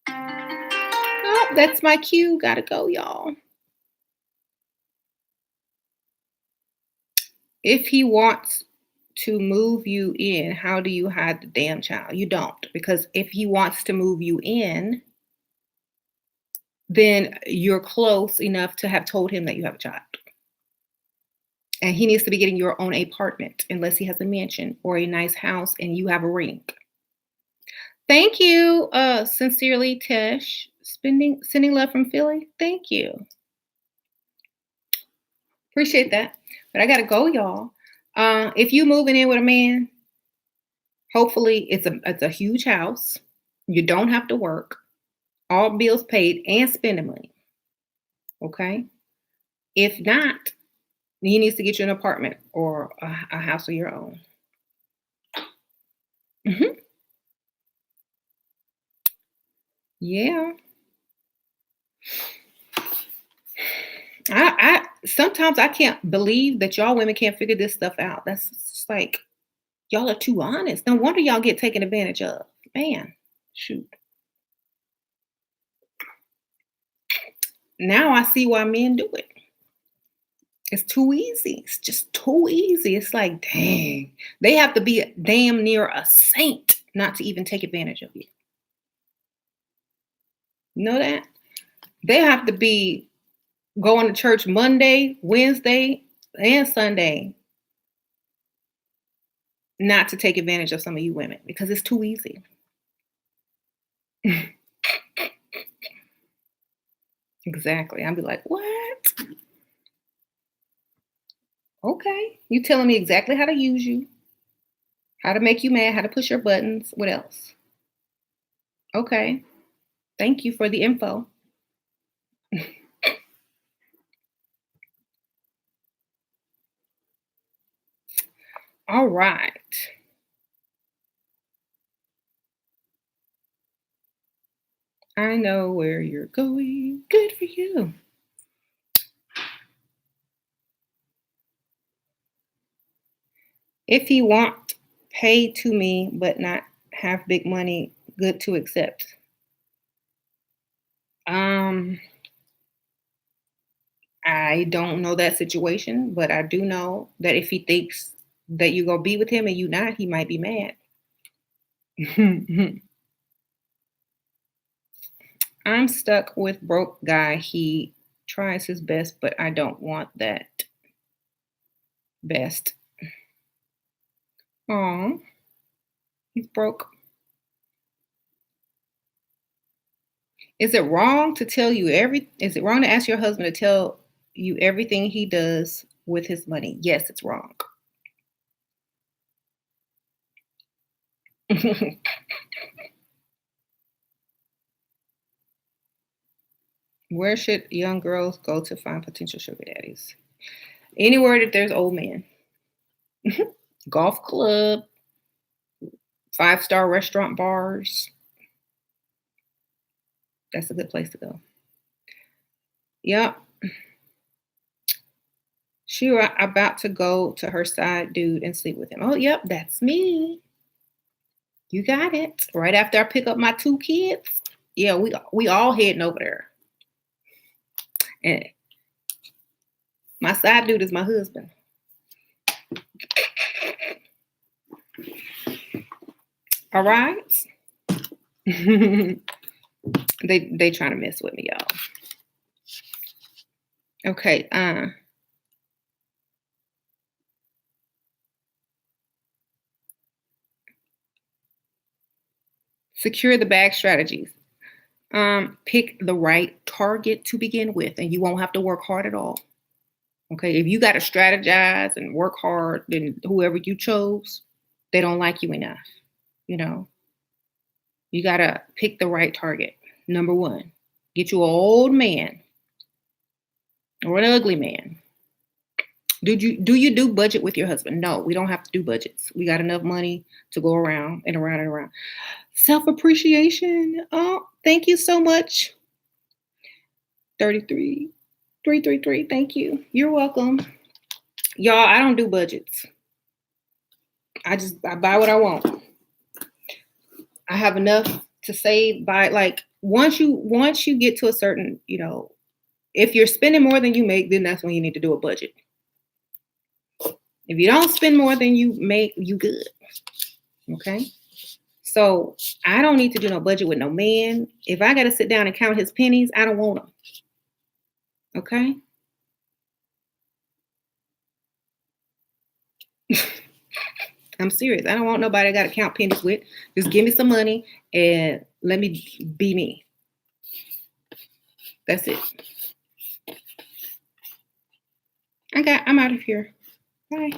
oh, that's my cue. Gotta go, y'all. If he wants to move you in, how do you hide the damn child? You don't, because if he wants to move you in, then you're close enough to have told him that you have a child. And he needs to be getting your own apartment unless he has a mansion or a nice house and you have a ring. Thank you. Sincerely, Tesh. Sending love from Philly. Thank you. Appreciate that. But I gotta go, y'all. If you moving in with a man, hopefully it's a huge house. You don't have to work. All bills paid and spending money. Okay. If not, he needs to get you an apartment or a house of your own. Mhm. Yeah. I sometimes I can't believe that y'all women can't figure this stuff out. That's just like y'all are too honest. No wonder y'all get taken advantage of. Man, shoot. Now I see why men do it. It's too easy. It's just too easy. It's like, dang, they have to be damn near a saint not to even take advantage of you. You know that? They have to be going to church Monday, Wednesday, and Sunday not to take advantage of some of you women because it's too easy. Exactly. I'd be like, what? Okay. You telling me exactly how to use you, how to make you mad, how to push your buttons. What else? Okay. Thank you for the info. All right. I know where you're going. Good for you. If you want, pay to me, but not have big money, good to accept. Um, I don't know that situation, but I do know that if he thinks that you're gonna be with him and you not, he might be mad. I'm stuck with broke guy. He tries his best, but I don't want that best. Oh, he's broke. Is it wrong to tell you is it wrong to ask your husband to tell you everything he does with his money? Yes, it's wrong. Where should young girls go to find potential sugar daddies? Anywhere that there's old men. Golf club, five-star restaurant bars. That's a good place to go. Yep. She about to go to her side dude and sleep with him. Oh, yep, that's me. You got it. Right after I pick up my two kids. Yeah, we all heading over there. And my side dude is my husband. All right. they trying to mess with me, y'all. Okay. Secure the bag strategies. Pick the right target to begin with, and you won't have to work hard at all. Okay. If you got to strategize and work hard, then whoever you chose, they don't like you enough. You know, you got to pick the right target. Number one, get you an old man or an ugly man. Do you do budget with your husband? No, we don't have to do budgets. We got enough money to go around and around and around. Self appreciation. Oh, thank you so much. 33 333. Thank you. You're welcome. Y'all, I don't do budgets. I buy what I want. I have enough to save by like once you get to a certain, if you're spending more than you make, then that's when you need to do a budget. If you don't spend more than you make, you good. Okay? So I don't need to do no budget with no man. If I got to sit down and count his pennies, I don't want them. Okay? I'm serious. I don't want nobody I got to count pennies with. Just give me some money and let me be me. That's it. I'm out of here. Bye.